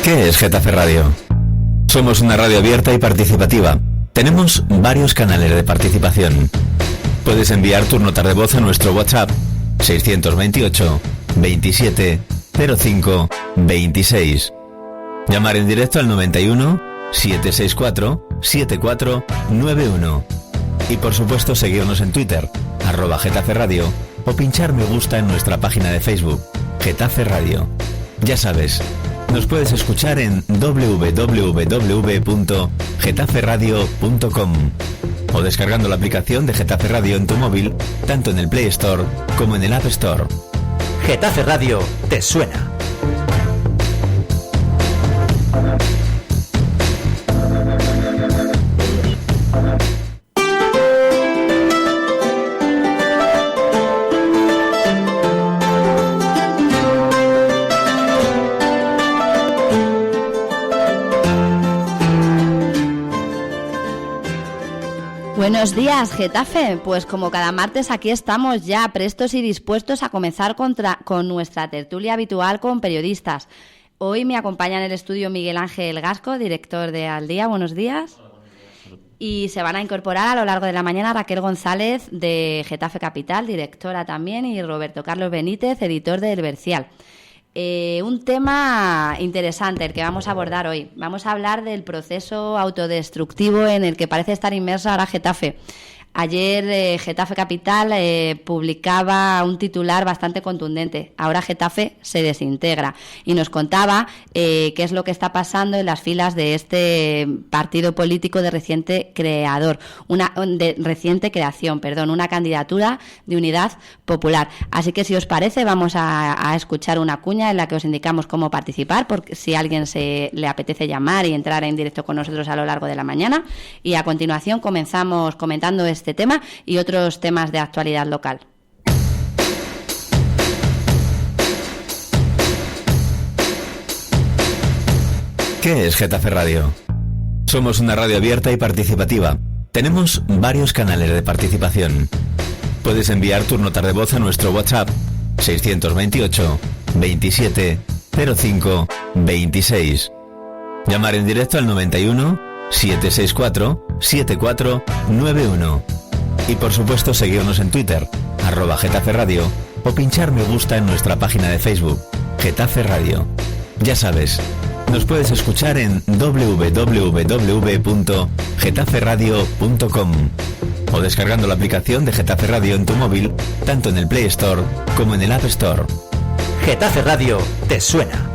¿Qué es Getafe Radio? Somos una radio abierta y participativa. Tenemos varios canales de participación. Puedes enviar tus notas de voz a nuestro WhatsApp 628 27 05 26. Llamar en directo al 91 764 7491. Y por supuesto seguirnos en Twitter, @Getafe Radio, o pinchar me gusta en nuestra página de Facebook, Getafe Radio. Ya sabes, nos puedes escuchar en www.getaferadio.com o descargando la aplicación de Getafe Radio en tu móvil, tanto en el Play Store como en el App Store. Getafe Radio te suena. Buenos días, Getafe. Pues como cada martes aquí estamos ya prestos y dispuestos a comenzar con nuestra tertulia habitual con periodistas. Hoy me acompaña en el estudio Miguel Ángel Gasco, director de Al Día. Buenos días. Hola, buenos días. Y se van a incorporar a lo largo de la mañana Raquel González de Getafe Capital, directora también, y Roberto Carlos Benítez, editor de El Bercial. Un tema interesante el que vamos a abordar hoy. Vamos a hablar del proceso autodestructivo en el que parece estar inmersa ahora Getafe. Ayer Getafe Capital publicaba un titular bastante contundente. Ahora Getafe se desintegra. Y nos contaba qué es lo que está pasando en las filas de este partido político de reciente creación, una candidatura de Unidad Popular. Así que si os parece vamos a escuchar una cuña en la que os indicamos cómo participar, porque si a alguien le apetece llamar y entrar en directo con nosotros a lo largo de la mañana. Y a continuación comenzamos comentando este tema y otros temas de actualidad local. ¿Qué es Getafe Radio? Somos una radio abierta y participativa. Tenemos varios canales de participación. Puedes enviar tus notas de voz a nuestro WhatsApp 628 27 05 26. Llamar en directo al 91 764 7491. Y por supuesto seguirnos en Twitter, @Getafe Radio, o pinchar me gusta en nuestra página de Facebook, Getafe Radio. Ya sabes, nos puedes escuchar en www.getaferadio.com o descargando la aplicación de Getafe Radio en tu móvil, tanto en el Play Store como en el App Store. Getafe Radio te suena.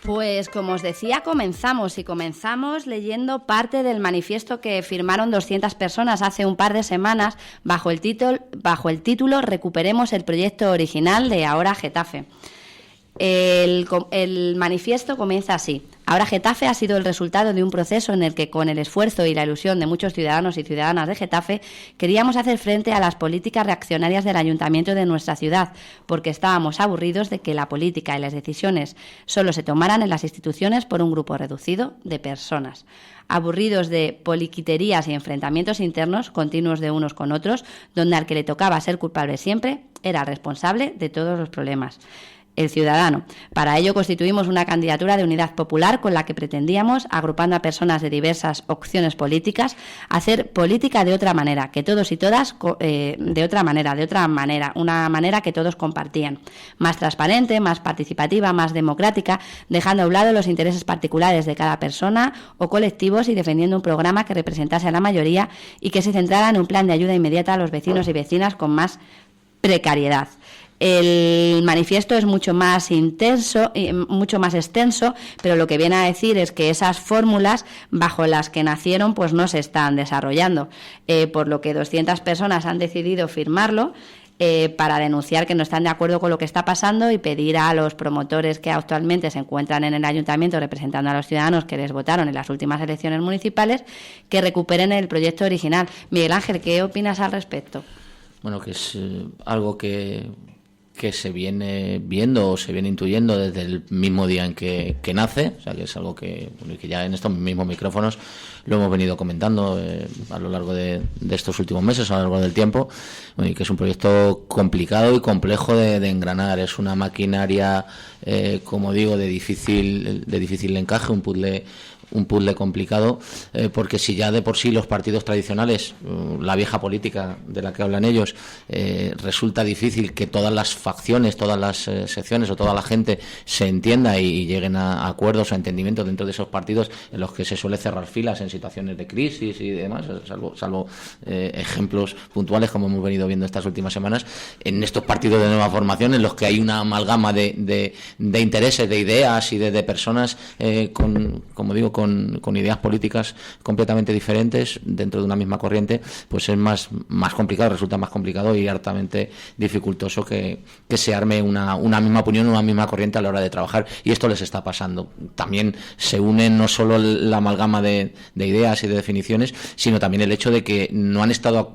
Pues como os decía, comenzamos leyendo parte del manifiesto que firmaron 200 personas hace un par de semanas bajo el título Recuperemos el proyecto original de Ahora Getafe. El manifiesto comienza así. Ahora Getafe ha sido el resultado de un proceso en el que, con el esfuerzo y la ilusión de muchos ciudadanos y ciudadanas de Getafe, queríamos hacer frente a las políticas reaccionarias del ayuntamiento de nuestra ciudad, porque estábamos aburridos de que la política y las decisiones solo se tomaran en las instituciones por un grupo reducido de personas. Aburridos de poliquiterías y enfrentamientos internos continuos de unos con otros, donde al que le tocaba ser culpable siempre era el responsable de todos los problemas. El ciudadano. Para ello constituimos una candidatura de Unidad Popular con la que pretendíamos, agrupando a personas de diversas opciones políticas, hacer política de otra manera, que todos y todas, una manera que todos compartían. Más transparente, más participativa, más democrática, dejando a un lado los intereses particulares de cada persona o colectivos y defendiendo un programa que representase a la mayoría y que se centrara en un plan de ayuda inmediata a los vecinos y vecinas con más precariedad. El manifiesto es mucho más intenso, mucho más extenso, pero lo que viene a decir es que esas fórmulas bajo las que nacieron pues no se están desarrollando, por lo que 200 personas han decidido firmarlo para denunciar que no están de acuerdo con lo que está pasando y pedir a los promotores que actualmente se encuentran en el ayuntamiento representando a los ciudadanos que les votaron en las últimas elecciones municipales que recuperen el proyecto original. Miguel Ángel, ¿qué opinas al respecto? bueno, que es algo que se viene viendo o se viene intuyendo desde el mismo día en que nace, o sea que es algo que ya en estos mismos micrófonos lo hemos venido comentando a lo largo de estos últimos meses, a lo largo del tiempo, y que es un proyecto complicado y complejo de engranar. Es una maquinaria, como digo, de difícil encaje, un puzzle complicado, porque si ya de por sí los partidos tradicionales, la vieja política de la que hablan ellos, resulta difícil que todas las facciones, todas las secciones o toda la gente se entienda y lleguen a acuerdos o a entendimientos dentro de esos partidos en los que se suele cerrar filas en situaciones de crisis y demás, salvo ejemplos puntuales como hemos venido viendo estas últimas semanas, en estos partidos de nueva formación en los que hay una amalgama de intereses, de ideas y de personas como digo, con ideas políticas completamente diferentes dentro de una misma corriente, pues es más complicado, resulta más complicado y hartamente dificultoso que se arme una misma opinión, una misma corriente a la hora de trabajar, y esto les está pasando. También se une no solo la amalgama de ideas y de definiciones, sino también el hecho de que no han estado,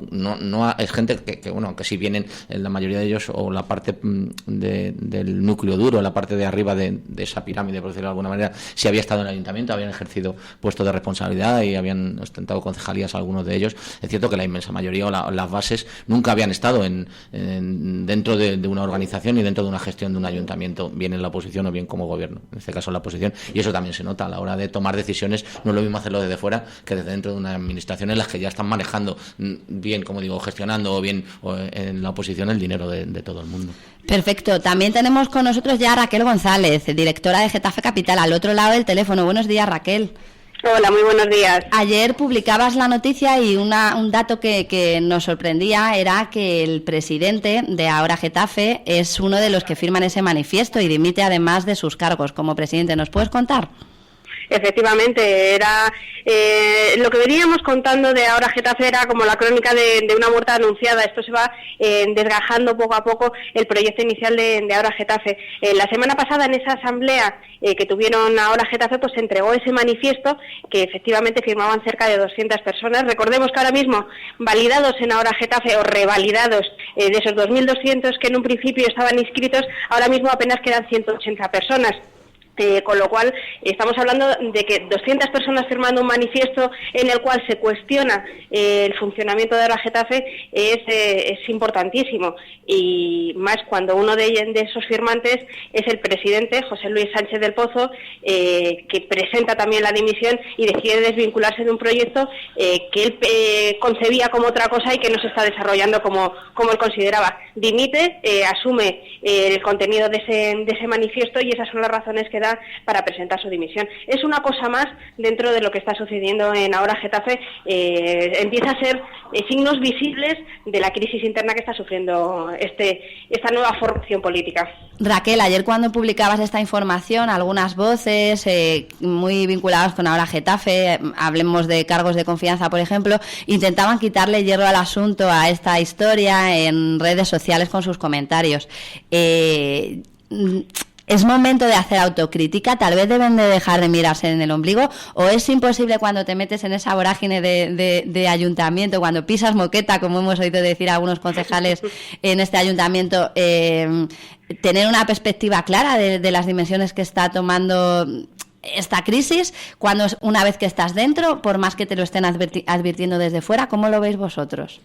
es gente que bueno, aunque sí vienen en la mayoría de ellos, o la parte del núcleo duro, la parte de arriba de esa pirámide, por decirlo de alguna manera, sí había estado en el ayuntamiento, habían ejercido puestos de responsabilidad y habían ostentado concejalías algunos de ellos. Es cierto que la inmensa mayoría o las bases nunca habían estado dentro de una organización y dentro de una gestión de un ayuntamiento, bien en la oposición o bien como gobierno, en este caso en la oposición, y eso también se nota a la hora de tomar decisiones. No es lo mismo hacerlo desde fuera que desde dentro de una administración en las que ya están manejando bien, como digo, gestionando o bien en la oposición el dinero de todo el mundo. Perfecto. También tenemos con nosotros ya a Raquel González, directora de Getafe Capital, al otro lado del teléfono. Buenos días, Raquel. Hola, muy buenos días. Ayer publicabas la noticia y un dato que nos sorprendía era que el presidente de Ahora Getafe es uno de los que firman ese manifiesto y dimite además de sus cargos como presidente. ¿Nos puedes contar? Efectivamente, era lo que veníamos contando de Ahora Getafe era como la crónica de una muerte anunciada. Esto se va desgajando poco a poco el proyecto inicial de Ahora Getafe. La semana pasada, en esa asamblea que tuvieron Ahora Getafe, pues se entregó ese manifiesto que efectivamente firmaban cerca de 200 personas. Recordemos que ahora mismo validados en Ahora Getafe o revalidados de esos 2.200 que en un principio estaban inscritos, ahora mismo apenas quedan 180 personas. Con lo cual estamos hablando de que 200 personas firmando un manifiesto en el cual se cuestiona el funcionamiento de Ahora Getafe es importantísimo, y más cuando uno de esos firmantes es el presidente José Luis Sánchez del Pozo, que presenta también la dimisión y decide desvincularse de un proyecto que él concebía como otra cosa y que no se está desarrollando como él consideraba. Dimite, asume el contenido de ese manifiesto, y esas son las razones que para presentar su dimisión. Es una cosa más dentro de lo que está sucediendo en Ahora Getafe. Empieza a ser signos visibles de la crisis interna que está sufriendo esta nueva formación política. Raquel, ayer cuando publicabas esta información, algunas voces muy vinculadas con Ahora Getafe, hablemos de cargos de confianza, por ejemplo, intentaban quitarle hierro al asunto, a esta historia, en redes sociales con sus comentarios. ¿Es momento de hacer autocrítica? ¿Tal vez deben de dejar de mirarse en el ombligo? ¿O es imposible cuando te metes en esa vorágine de ayuntamiento, cuando pisas moqueta, como hemos oído decir algunos concejales en este ayuntamiento, tener una perspectiva clara de las dimensiones que está tomando esta crisis, cuando una vez que estás dentro, por más que te lo estén advirtiendo desde fuera? ¿Cómo lo veis vosotros?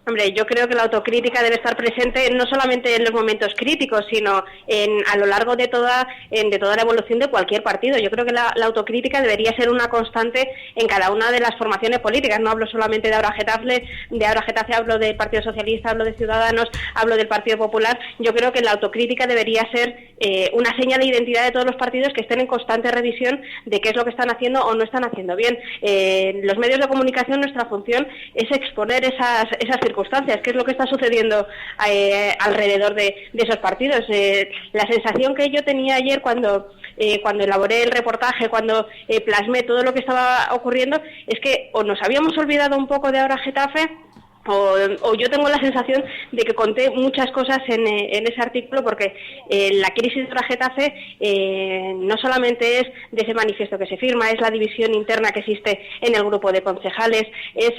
Hombre, yo creo que la autocrítica debe estar presente no solamente en los momentos críticos, sino a lo largo de toda la evolución de cualquier partido. Yo creo que la autocrítica debería ser una constante en cada una de las formaciones políticas. No hablo solamente de Ahora Getafe, hablo del Partido Socialista, hablo de Ciudadanos, hablo del Partido Popular. Yo creo que la autocrítica debería ser una seña de identidad de todos los partidos, que estén en constante revisión de qué es lo que están haciendo o no están haciendo bien. Los medios de comunicación, nuestra función es exponer esas circunstancias, qué es lo que está sucediendo alrededor de esos partidos. La sensación que yo tenía ayer cuando elaboré el reportaje, cuando plasmé todo lo que estaba ocurriendo, es que o nos habíamos olvidado un poco de Ahora Getafe, o yo tengo la sensación de que conté muchas cosas en ese artículo, porque la crisis de la Getafe no solamente es de ese manifiesto que se firma, es la división interna que existe en el grupo de concejales, es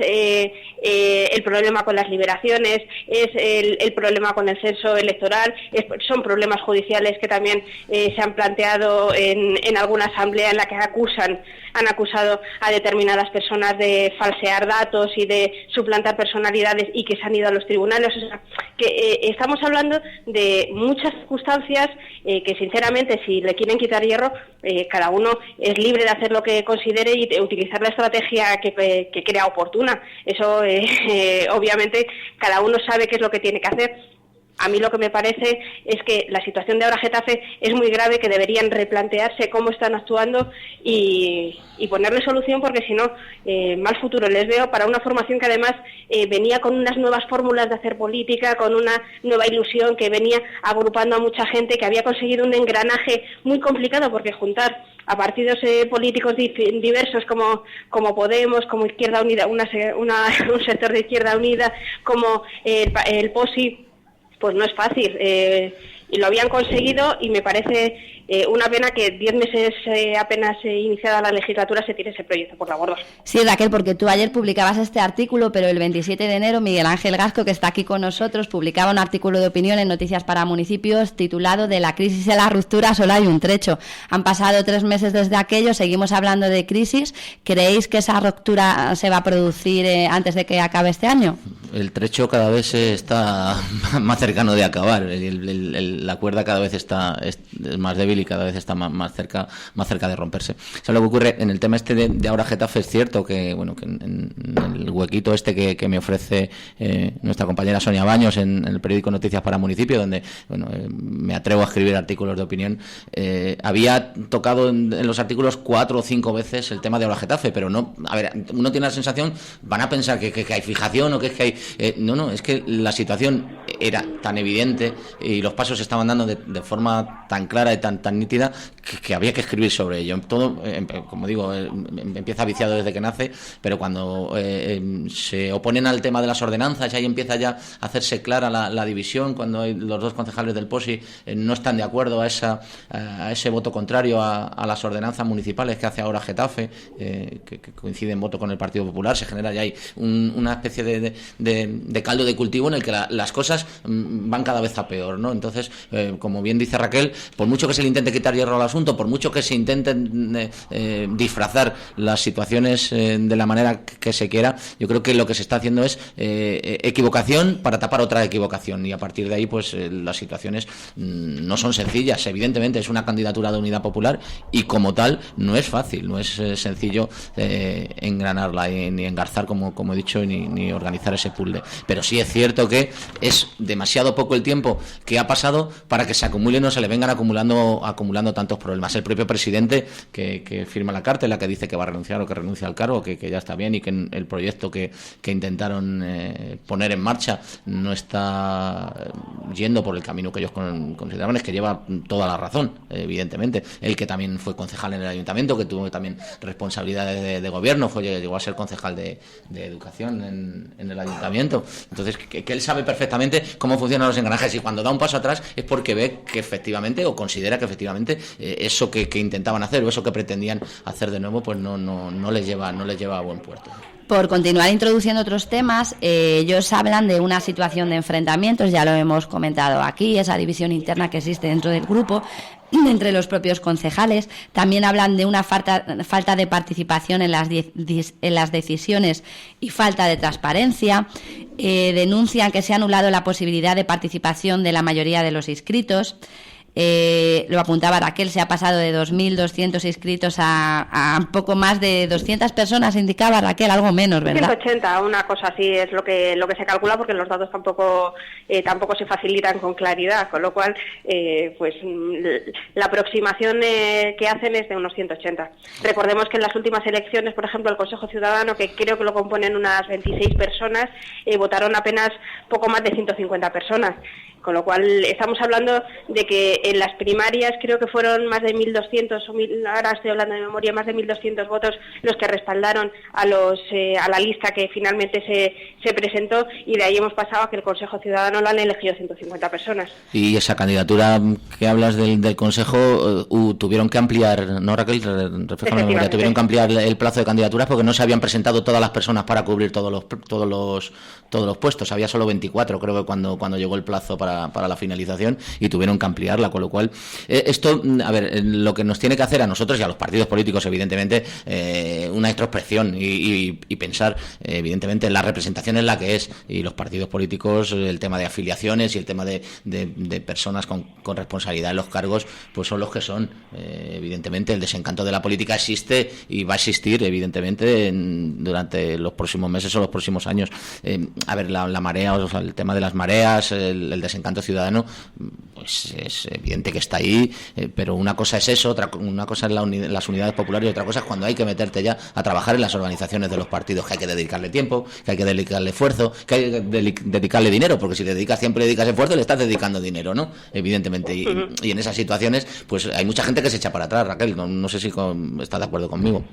el problema con las liberaciones, es el problema con el censo electoral, son problemas judiciales que también se han planteado en alguna asamblea en la que han acusado a determinadas personas de falsear datos y de suplantar personalidades y que se han ido a los tribunales. O sea, que estamos hablando de muchas circunstancias que, sinceramente, si le quieren quitar hierro, cada uno es libre de hacer lo que considere y de utilizar la estrategia que crea oportuna. Eso, obviamente, cada uno sabe qué es lo que tiene que hacer. A mí lo que me parece es que la situación de ahora Getafe es muy grave, que deberían replantearse cómo están actuando y ponerle solución, porque si no, mal futuro les veo para una formación que además venía con unas nuevas fórmulas de hacer política, con una nueva ilusión, que venía agrupando a mucha gente, que había conseguido un engranaje muy complicado, porque juntar a partidos políticos diversos como Podemos, como Izquierda Unida, un sector de Izquierda Unida, como el POSI, pues no es fácil, y lo habían conseguido, y me parece una pena que 10 meses apenas iniciada la legislatura se tire ese proyecto por la borda. Sí, Raquel, porque tú ayer publicabas este artículo, pero el 27 de enero Miguel Ángel Gasco, que está aquí con nosotros, publicaba un artículo de opinión en Noticias para Municipios titulado "De la crisis a la ruptura solo hay un trecho". Han pasado 3 meses desde aquello, seguimos hablando de crisis. ¿Creéis que esa ruptura se va a producir antes de que acabe este año? El trecho cada vez está más cercano de acabar. La cuerda cada vez es más débil y cada vez está más cerca de romperse. O sea, lo que ocurre en el tema de ahora Getafe, es cierto que, bueno, que en el huequito que me ofrece nuestra compañera Sonia Baños en el periódico Noticias para Municipio, donde, bueno, me atrevo a escribir artículos de opinión, había tocado en los artículos 4 o 5 veces el tema de ahora Getafe, pero no, a ver, uno tiene la sensación, van a pensar que hay fijación o que es que hay... no, es que la situación era tan evidente y los pasos se estaban dando de forma tan clara y tan nítida que había que escribir sobre ello. Todo, como digo, empieza viciado desde que nace, pero cuando se oponen al tema de las ordenanzas y ahí empieza ya a hacerse clara la división, cuando los dos concejales del POSI no están de acuerdo a ese voto contrario a las ordenanzas municipales que hace ahora Getafe, que coincide en voto con el Partido Popular, se genera ya ahí una especie de caldo de cultivo en el que las cosas van cada vez a peor, ¿no? Entonces, como bien dice Raquel, por mucho que se le intente quitar hierro al asunto, por mucho que se intenten disfrazar las situaciones de la manera que se quiera, yo creo que lo que se está haciendo es equivocación para tapar otra equivocación, y a partir de ahí pues las situaciones no son sencillas. Evidentemente es una candidatura de Unidad Popular y como tal no es fácil, no es sencillo engranarla ni engarzar, como he dicho, ni organizar ese puzzle, pero sí es cierto que es demasiado poco el tiempo que ha pasado para que se acumulen o se le vengan acumulando tantos problemas. El propio presidente que firma la carta en la que dice que va a renunciar o que renuncia al cargo, que ya está bien, y que el proyecto que intentaron poner en marcha no está yendo por el camino que ellos consideraban, es que lleva toda la razón, evidentemente. Él, que también fue concejal en el ayuntamiento, que tuvo también responsabilidades de gobierno, llegó a ser concejal de educación en el ayuntamiento. Entonces, que él sabe perfectamente cómo funcionan los engranajes, y cuando da un paso atrás es porque ve que efectivamente, o considera que efectivamente eso que intentaban hacer o eso que pretendían hacer de nuevo, pues no les lleva a buen puerto. Por continuar introduciendo otros temas, ellos hablan de una situación de enfrentamientos, ya lo hemos comentado aquí, esa división interna que existe dentro del grupo, entre los propios concejales. También hablan de una falta de participación en las decisiones y falta de transparencia. Denuncian que se ha anulado la posibilidad de participación de la mayoría de los inscritos. Lo apuntaba Raquel, se ha pasado de 2.200 inscritos a poco más de 200 personas, indicaba Raquel, algo menos, ¿verdad? 180, una cosa así es lo que se calcula, porque los datos tampoco se facilitan con claridad, con lo cual pues la aproximación que hacen es de unos 180. Recordemos que en las últimas elecciones, por ejemplo, el Consejo Ciudadano, que creo que lo componen unas 26 personas, votaron apenas poco más de 150 personas. Con lo cual estamos hablando de que en las primarias creo que fueron más de 1.200, ahora estoy hablando de memoria, más de 1.200 votos los que respaldaron a la lista que finalmente se presentó, y de ahí hemos pasado a que el Consejo Ciudadano lo han elegido 150 personas. Y esa candidatura que hablas del Consejo, tuvieron que ampliar, ¿no, Raquel? Refresca la memoria, tuvieron que ampliar el plazo de candidaturas porque no se habían presentado todas las personas para cubrir todos los puestos. Había solo 24, creo que cuando llegó el plazo para la finalización, y tuvieron que ampliarla, con lo cual esto, a ver, lo que nos tiene que hacer a nosotros y a los partidos políticos, evidentemente, una introspección y pensar, evidentemente, en la representación en la que es, y los partidos políticos, el tema de afiliaciones y el tema de personas con responsabilidad en los cargos, pues son los que son. Evidentemente, el desencanto de la política existe y va a existir, evidentemente, durante los próximos meses o los próximos años. A ver, la marea, o sea, el tema de las mareas, el desencanto ciudadano, pues es evidente que está ahí, pero una cosa es eso, una cosa es las unidades populares, y otra cosa es cuando hay que meterte ya a trabajar en las organizaciones de los partidos, que hay que dedicarle tiempo, que hay que dedicarle esfuerzo, que hay que dedicarle dinero, porque si siempre dedicas esfuerzo, le estás dedicando dinero, ¿no? Evidentemente, y en esas situaciones, pues hay mucha gente que se echa para atrás, Raquel, no sé si estás de acuerdo conmigo.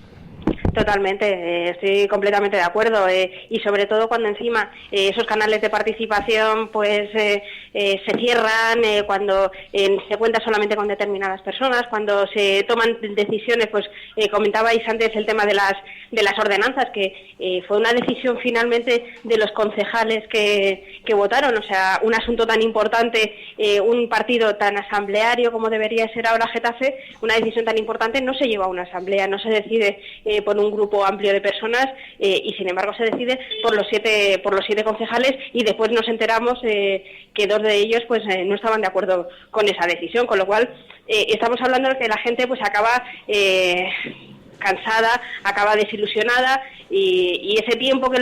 Totalmente, estoy completamente de acuerdo, y sobre todo cuando encima esos canales de participación pues se cierran, cuando se cuenta solamente con determinadas personas, cuando se toman decisiones, pues comentabais antes el tema de las ordenanzas, que fue una decisión finalmente de los concejales que votaron, o sea, un asunto tan importante, un partido tan asambleario como debería ser ahora Getafe, una decisión tan importante no se lleva a una asamblea, no se decide por un grupo amplio de personas, y sin embargo se decide por los siete concejales, y después nos enteramos que 2 de ellos pues no estaban de acuerdo con esa decisión, con lo cual estamos hablando de que la gente pues acaba cansada, acaba desilusionada, y ese tiempo que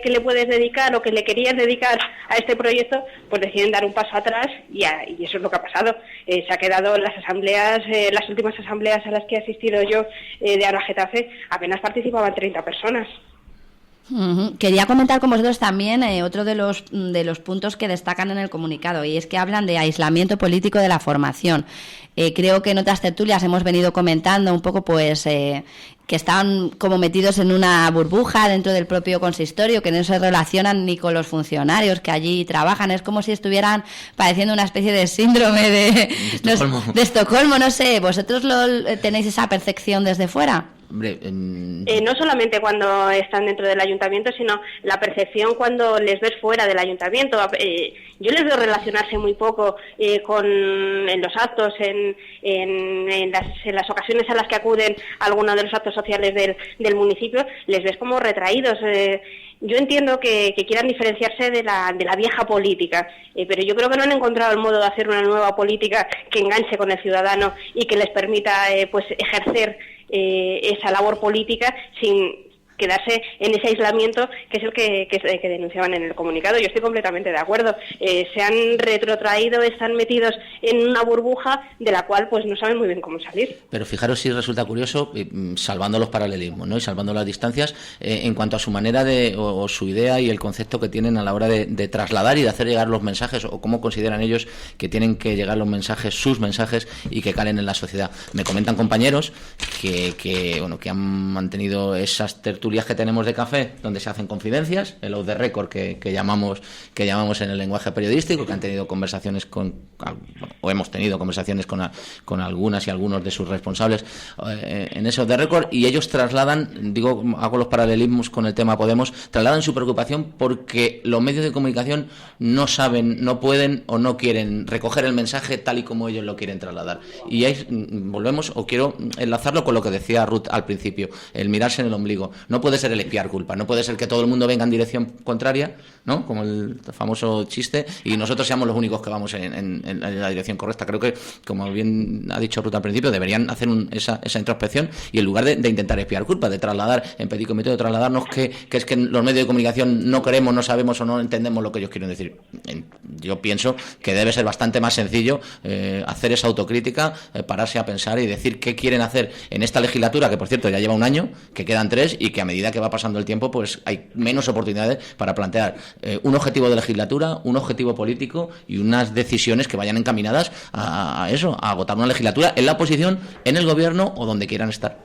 le puedes dedicar o que le querías dedicar a este proyecto, pues deciden dar un paso atrás, y eso es lo que ha pasado. Se ha quedado en las asambleas, las últimas asambleas a las que he asistido yo de Ahora Getafe, apenas participaban 30 personas. Quería comentar con vosotros también otro de los puntos que destacan en el comunicado, y es que hablan de aislamiento político de la formación. Creo que en otras tertulias hemos venido comentando un poco pues que están como metidos en una burbuja dentro del propio consistorio, que no se relacionan ni con los funcionarios que allí trabajan. Es como si estuvieran padeciendo una especie de síndrome de Estocolmo, no sé. ¿Vosotros tenéis esa percepción desde fuera? Hombre, no solamente cuando están dentro del ayuntamiento, sino la percepción cuando les ves fuera del ayuntamiento. Yo les veo relacionarse muy poco en los actos, en las ocasiones a las que acuden a alguno de los actos sociales del municipio, les ves como retraídos. Yo entiendo que quieran diferenciarse de la vieja política, pero yo creo que no han encontrado el modo de hacer una nueva política que enganche con el ciudadano y que les permita pues ejercer esa labor política sin quedarse en ese aislamiento, que es el que denunciaban en el comunicado. Yo estoy completamente de acuerdo. Se han retrotraído, están metidos en una burbuja de la cual pues no saben muy bien cómo salir. Pero fijaros si resulta curioso, salvando los paralelismos, ¿no? Y salvando las distancias, en cuanto a su manera o su idea y el concepto que tienen a la hora de trasladar y de hacer llegar los mensajes, o cómo consideran ellos que tienen que llegar los mensajes, sus mensajes, y que calen en la sociedad. Me comentan compañeros que han mantenido esas tertulias que tenemos de café, donde se hacen confidencias, el off the record que llamamos en el lenguaje periodístico, que han tenido conversaciones o hemos tenido conversaciones con algunas y algunos de sus responsables en ese off the record, y ellos trasladan, hago los paralelismos con el tema Podemos, trasladan su preocupación porque los medios de comunicación no saben, no pueden o no quieren recoger el mensaje tal y como ellos lo quieren trasladar. Y ahí volvemos, o quiero enlazarlo con lo que decía Ruth al principio, el mirarse en el ombligo. No puede ser el espiar culpa, no puede ser que todo el mundo venga en dirección contraria, ¿no? Como el famoso chiste, y nosotros seamos los únicos que vamos en la dirección correcta. Creo que, como bien ha dicho Ruth al principio, deberían hacer esa introspección, y en lugar de intentar espiar culpa, de trasladar, en petit comité, de trasladarnos que es que los medios de comunicación no queremos, no sabemos o no entendemos lo que ellos quieren decir. yo pienso que debe ser bastante más sencillo hacer esa autocrítica, pararse a pensar y decir qué quieren hacer en esta legislatura, que por cierto ya lleva un año, que quedan 3 y que a medida que va pasando el tiempo pues hay menos oportunidades para plantear un objetivo de legislatura, un objetivo político y unas decisiones que vayan encaminadas a eso, a agotar una legislatura en la oposición, en el gobierno o donde quieran estar.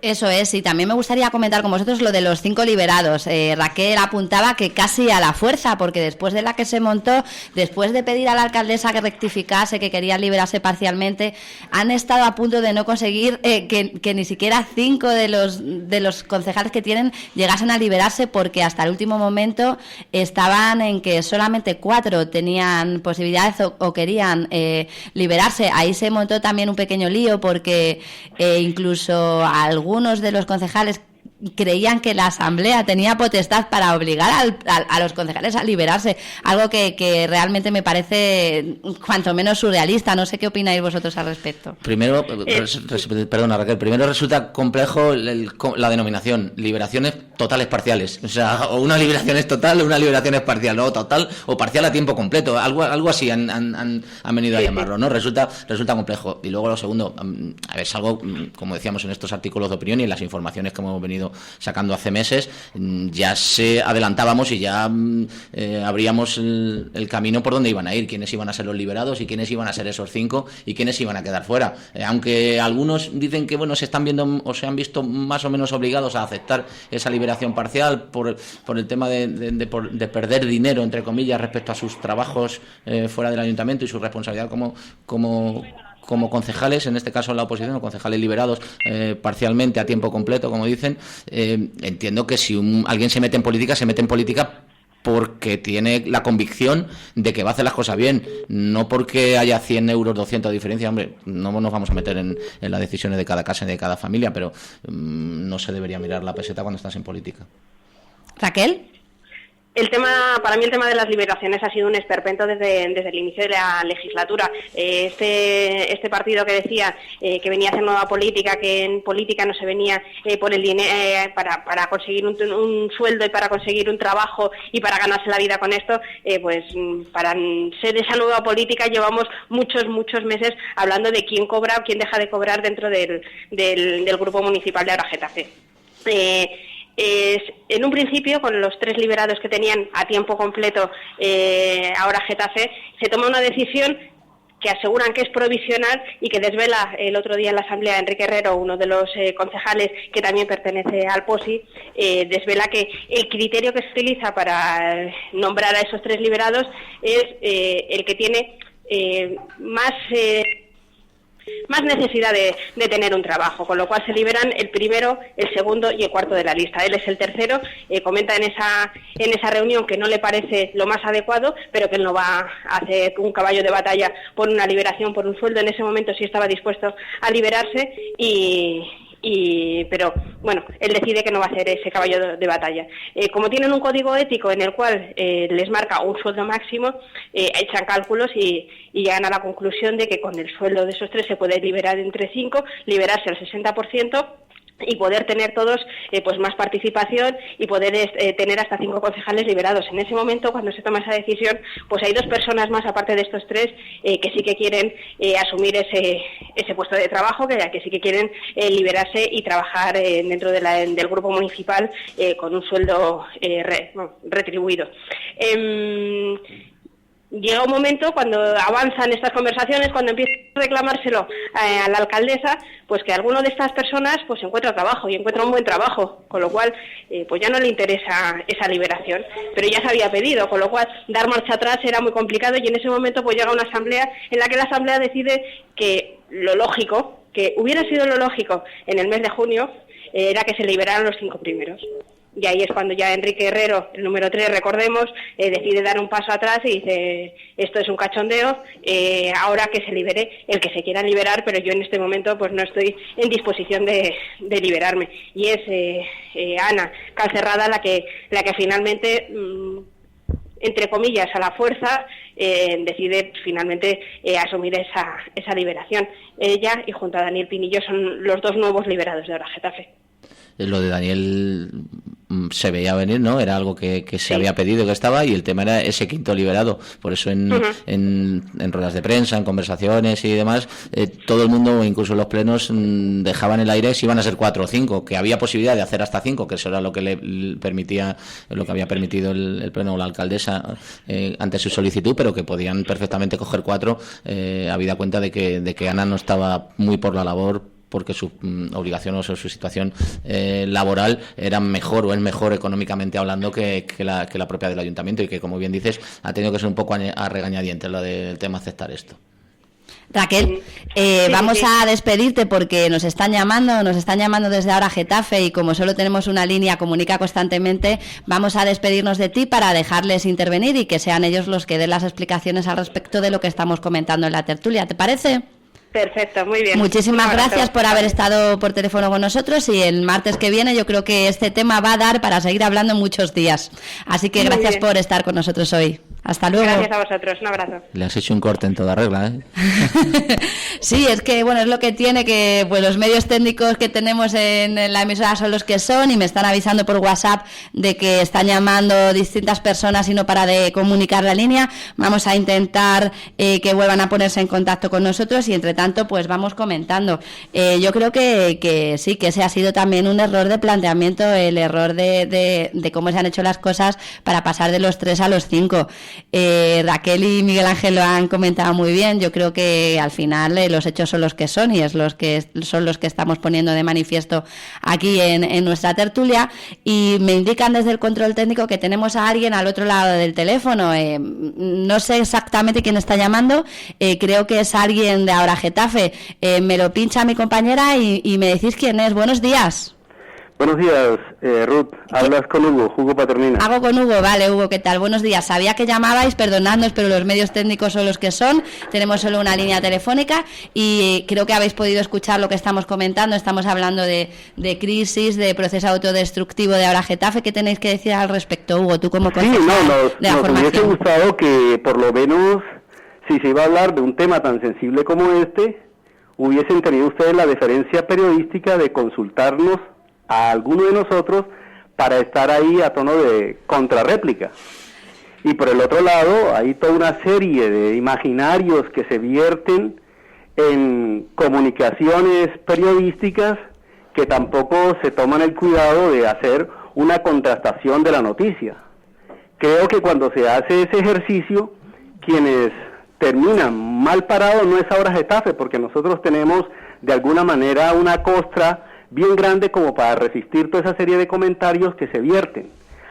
Eso es, y también me gustaría comentar con vosotros lo de los 5 liberados. Raquel apuntaba que casi a la fuerza, porque después de la que se montó, después de pedir a la alcaldesa que rectificase, que quería liberarse parcialmente, han estado a punto de no conseguir que ni siquiera 5 de los concejales que tienen llegasen a liberarse, porque hasta el último momento estaban en que solamente 4 tenían posibilidades o querían liberarse. Ahí se montó también un pequeño lío, porque incluso algunos de los concejales creían que la Asamblea tenía potestad para obligar a los concejales a liberarse, algo que realmente me parece cuanto menos surrealista. No sé qué opináis vosotros al respecto. Primero, perdona Raquel, primero resulta complejo la denominación, liberaciones totales parciales, o sea, o una liberación es total o una liberación es parcial, no total o parcial a tiempo completo, algo así han venido a llamarlo, ¿no? Resulta complejo. Y luego lo segundo, a ver, es algo, como decíamos en estos artículos de opinión y en las informaciones que hemos venido sacando hace meses, ya se adelantábamos y ya abríamos el camino por donde iban a ir, quiénes iban a ser los liberados y quiénes iban a ser esos 5 y quiénes iban a quedar fuera. Aunque algunos dicen que bueno, se están viendo o se han visto más o menos obligados a aceptar esa liberación parcial por el tema de perder dinero, entre comillas, respecto a sus trabajos fuera del ayuntamiento y su responsabilidad como concejales, en este caso en la oposición, o concejales liberados parcialmente a tiempo completo, como dicen. Entiendo que si alguien se mete en política porque tiene la convicción de que va a hacer las cosas bien, no porque haya 100 euros, 200 de diferencia. Hombre, no nos vamos a meter en las decisiones de cada casa y de cada familia, pero no se debería mirar la peseta cuando estás en política. Raquel. Para mí el tema de las liberaciones ha sido un esperpento desde el inicio de la legislatura. Este partido que decía que venía a hacer nueva política, que en política no se venía por el dinero para conseguir un sueldo y para conseguir un trabajo y para ganarse la vida con esto, pues para ser esa nueva política llevamos muchos meses hablando de quién cobra o quién deja de cobrar dentro del grupo municipal de Ahora Getafe. En un principio, con los 3 liberados que tenían a tiempo completo Ahora Getafe, se toma una decisión que aseguran que es provisional y que desvela el otro día en la Asamblea Enrique Herrero, uno de los concejales que también pertenece al POSI, desvela que el criterio que se utiliza para nombrar a esos 3 liberados es el que tiene más necesidad de tener un trabajo, con lo cual se liberan el primero, el segundo y el cuarto de la lista. Él es el tercero, comenta en esa reunión que no le parece lo más adecuado, pero que él no va a hacer un caballo de batalla por una liberación, por un sueldo. En ese momento sí estaba dispuesto a liberarse pero bueno, él decide que no va a hacer ese caballo de batalla. Como tienen un código ético en el cual les marca un sueldo máximo, echan cálculos y llegan a la conclusión de que con el sueldo de esos 3 se puede liberar entre 5, liberarse al 60%, y poder tener todos pues más participación y poder tener hasta 5 concejales liberados. En ese momento, cuando se toma esa decisión, pues hay 2 personas más, aparte de estos 3, que sí que quieren asumir ese puesto de trabajo, que sí que quieren liberarse y trabajar dentro del grupo municipal con un sueldo retribuido. Llega un momento, cuando avanzan estas conversaciones, cuando empieza a reclamárselo a la alcaldesa, pues que alguno de estas personas pues encuentra trabajo y encuentra un buen trabajo, con lo cual pues ya no le interesa esa liberación, pero ya se había pedido, con lo cual dar marcha atrás era muy complicado, y en ese momento pues llega una asamblea en la que la asamblea decide que lo lógico, que hubiera sido lo lógico en el mes de junio, era que se liberaran los 5 primeros. Y ahí es cuando ya Enrique Herrero, el número 3, recordemos, decide dar un paso atrás y dice: esto es un cachondeo, ahora que se libere el que se quiera liberar, pero yo en este momento pues no estoy en disposición de liberarme. Y es Ana Calcerrada la que finalmente, entre comillas, a la fuerza, decide finalmente asumir esa liberación. Ella y junto a Daniel Pinillo son los 2 nuevos liberados de Ahora Getafe. Lo de Daniel se veía venir, ¿no? Era algo que se había pedido, que estaba, y el tema era ese quinto liberado. Por eso en ruedas de prensa, en conversaciones y demás, todo el mundo, incluso los plenos, dejaban el aire si iban a ser 4 o 5, que había posibilidad de hacer hasta 5, que eso era lo que le permitía, lo que había permitido el pleno o la alcaldesa ante su solicitud, pero que podían perfectamente coger 4, habida cuenta de que Ana no estaba muy por la labor, porque su obligación o su situación laboral era mejor o es mejor económicamente hablando que la propia del ayuntamiento, y que, como bien dices, ha tenido que ser un poco a regañadientes lo del tema aceptar esto. Raquel, vamos a despedirte porque nos están llamando desde ahora Getafe, y como solo tenemos una línea comunica constantemente, vamos a despedirnos de ti para dejarles intervenir y que sean ellos los que den las explicaciones al respecto de lo que estamos comentando en la tertulia. ¿Te parece? Perfecto, muy bien. Muchísimas gracias por haber estado por teléfono con nosotros, y el martes que viene yo creo que este tema va a dar para seguir hablando muchos días. Así que gracias por estar con nosotros hoy. Hasta luego. Gracias a vosotros, un abrazo. Le has hecho un corte en toda regla, ¿eh? Sí, es que bueno, es lo que tiene, que pues los medios técnicos que tenemos en la emisora son los que son, y me están avisando por WhatsApp de que están llamando distintas personas y no para de comunicar la línea. Vamos a intentar que vuelvan a ponerse en contacto con nosotros, y entre tanto pues vamos comentando. Yo creo que sí, que ese ha sido también un error de planteamiento, el error de cómo se han hecho las cosas para pasar de los 3 a los 5. Raquel y Miguel Ángel lo han comentado muy bien. Yo creo que al final los hechos son los que son, y es los que estamos poniendo de manifiesto aquí en nuestra tertulia. Y me indican desde el control técnico que tenemos a alguien al otro lado del teléfono. No sé exactamente quién está llamando, creo que es alguien de Ahora Getafe. Me lo pincha mi compañera y me decís quién es. Buenos días. Buenos días, Ruth. Hablas con Hugo Paternina. Hago con Hugo, vale, Hugo, ¿qué tal? Buenos días. Sabía que llamabais, perdonadnos, pero los medios técnicos son los que son. Tenemos solo una línea telefónica y creo que habéis podido escuchar lo que estamos comentando. Estamos hablando de crisis, de proceso autodestructivo de Ahora Getafe. ¿Qué tenéis que decir al respecto, Hugo? Tú como concejal de la formación. Nos hubiese gustado que, por lo menos, si se iba a hablar de un tema tan sensible como este, hubiesen tenido ustedes la deferencia periodística de consultarnos a alguno de nosotros para estar ahí a tono de contrarréplica. Y por el otro lado, hay toda una serie de imaginarios que se vierten en comunicaciones periodísticas que tampoco se toman el cuidado de hacer una contrastación de la noticia. Creo que cuando se hace ese ejercicio, quienes terminan mal parados no es Ahora Getafe, porque nosotros tenemos de alguna manera una costra bien grande como para resistir toda esa serie de comentarios que se vierten.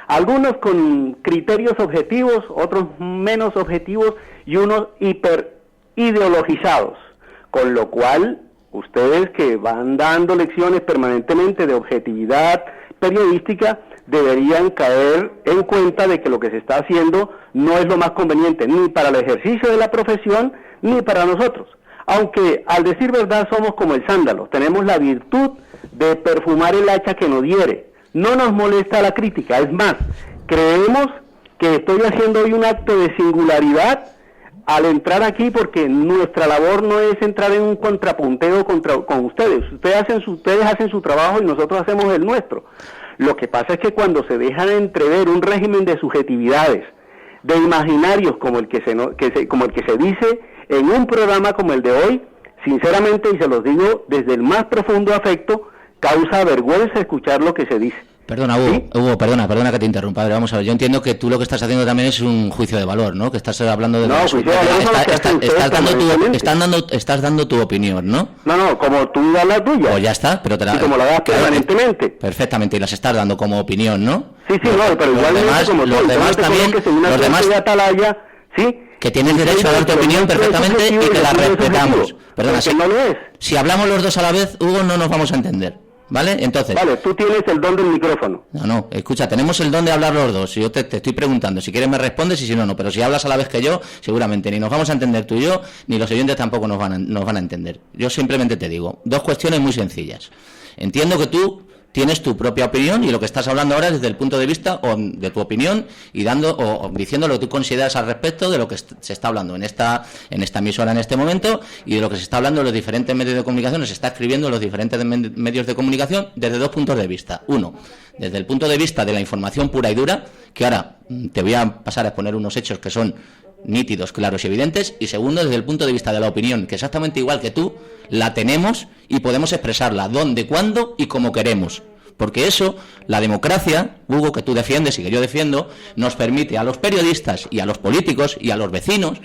Algunos con criterios objetivos, otros menos objetivos y unos hiper ideologizados. Con lo cual, ustedes que van dando lecciones permanentemente de objetividad periodística, deberían caer en cuenta de que lo que se está haciendo no es lo más conveniente, ni para el ejercicio de la profesión, ni para nosotros. Aunque, al decir verdad, somos como el sándalo, tenemos la virtud de perfumar el hacha que nos hiere. No nos molesta la crítica, es más, creemos que estoy haciendo hoy un acto de singularidad al entrar aquí, porque nuestra labor no es entrar en un contrapunteo con ustedes. Ustedes hacen su trabajo y nosotros hacemos el nuestro. Lo que pasa es que cuando se dejan entrever un régimen de subjetividades, de imaginarios como el que se dice en un programa como el de hoy, sinceramente, y se los digo desde el más profundo afecto, causa vergüenza escuchar lo que se dice. Perdona, Hugo, ¿sí? Hugo, perdona que te interrumpa. Pero vamos a ver, yo entiendo que tú lo que estás haciendo también es un juicio de valor, ¿no? Que estás hablando de... No, juicio de valor estás dando tu opinión, ¿no? No, como tú das la tuya. Pues ya está, pero te la... Y como la das permanentemente. Perfectamente, y las estás dando como opinión, ¿no? Sí, no, pero igualmente como los demás también, los demás... de atalaya, ¿sí? Que tienes derecho a dar tu opinión perfectamente y que la respetamos. Perdona, no lo es. Si hablamos los dos a la vez, Hugo, no nos vamos a entender. ¿Vale? Entonces... Vale, tú tienes el don del micrófono. No, escucha, tenemos el don de hablar los dos. Yo te estoy preguntando, si quieres me respondes y si no, no. Pero si hablas a la vez que yo, seguramente ni nos vamos a entender tú y yo, ni los oyentes tampoco nos van a entender. Yo simplemente te digo, dos cuestiones muy sencillas. Entiendo que tú tienes tu propia opinión y lo que estás hablando ahora es desde el punto de vista o de tu opinión y dando o diciendo lo que tú consideras al respecto de lo que se está hablando en esta emisora en este momento y de lo que se está hablando en los diferentes medios de comunicación, se está escribiendo en los diferentes medios de comunicación desde dos puntos de vista. Uno, desde el punto de vista de la información pura y dura, que ahora te voy a pasar a exponer unos hechos que son nítidos, claros y evidentes, y segundo, desde el punto de vista de la opinión, que exactamente igual que tú, la tenemos y podemos expresarla dónde, cuándo y como queremos. Porque eso, la democracia, Hugo, que tú defiendes y que yo defiendo, nos permite a los periodistas y a los políticos y a los vecinos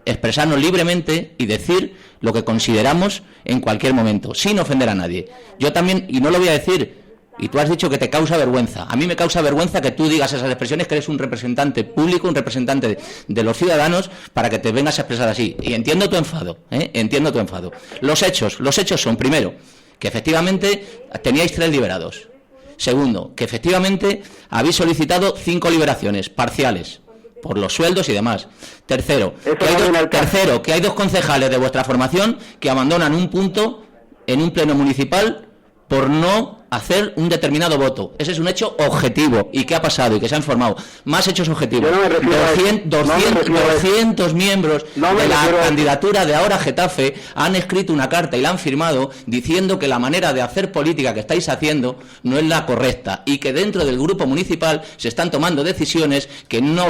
expresarnos libremente y decir lo que consideramos en cualquier momento, sin ofender a nadie. Yo también, y no lo voy a decir, y tú has dicho que te causa vergüenza. A mí me causa vergüenza que tú digas esas expresiones, que eres un representante público, un representante de los ciudadanos, para que te vengas a expresar así. Y entiendo tu enfado, entiendo tu enfado. Los hechos son, primero, que efectivamente teníais 3 liberados. Segundo, que efectivamente habéis solicitado 5 liberaciones parciales por los sueldos y demás. Tercero, que hay 2 concejales de vuestra formación que abandonan un punto en un pleno municipal por no hacer un determinado voto. Ese es un hecho objetivo y que ha pasado y que se ha informado. Más hechos objetivos. 200 miembros de la candidatura de Ahora Getafe han escrito una carta y la han firmado diciendo que la manera de hacer política que estáis haciendo no es la correcta y que dentro del grupo municipal se están tomando decisiones que no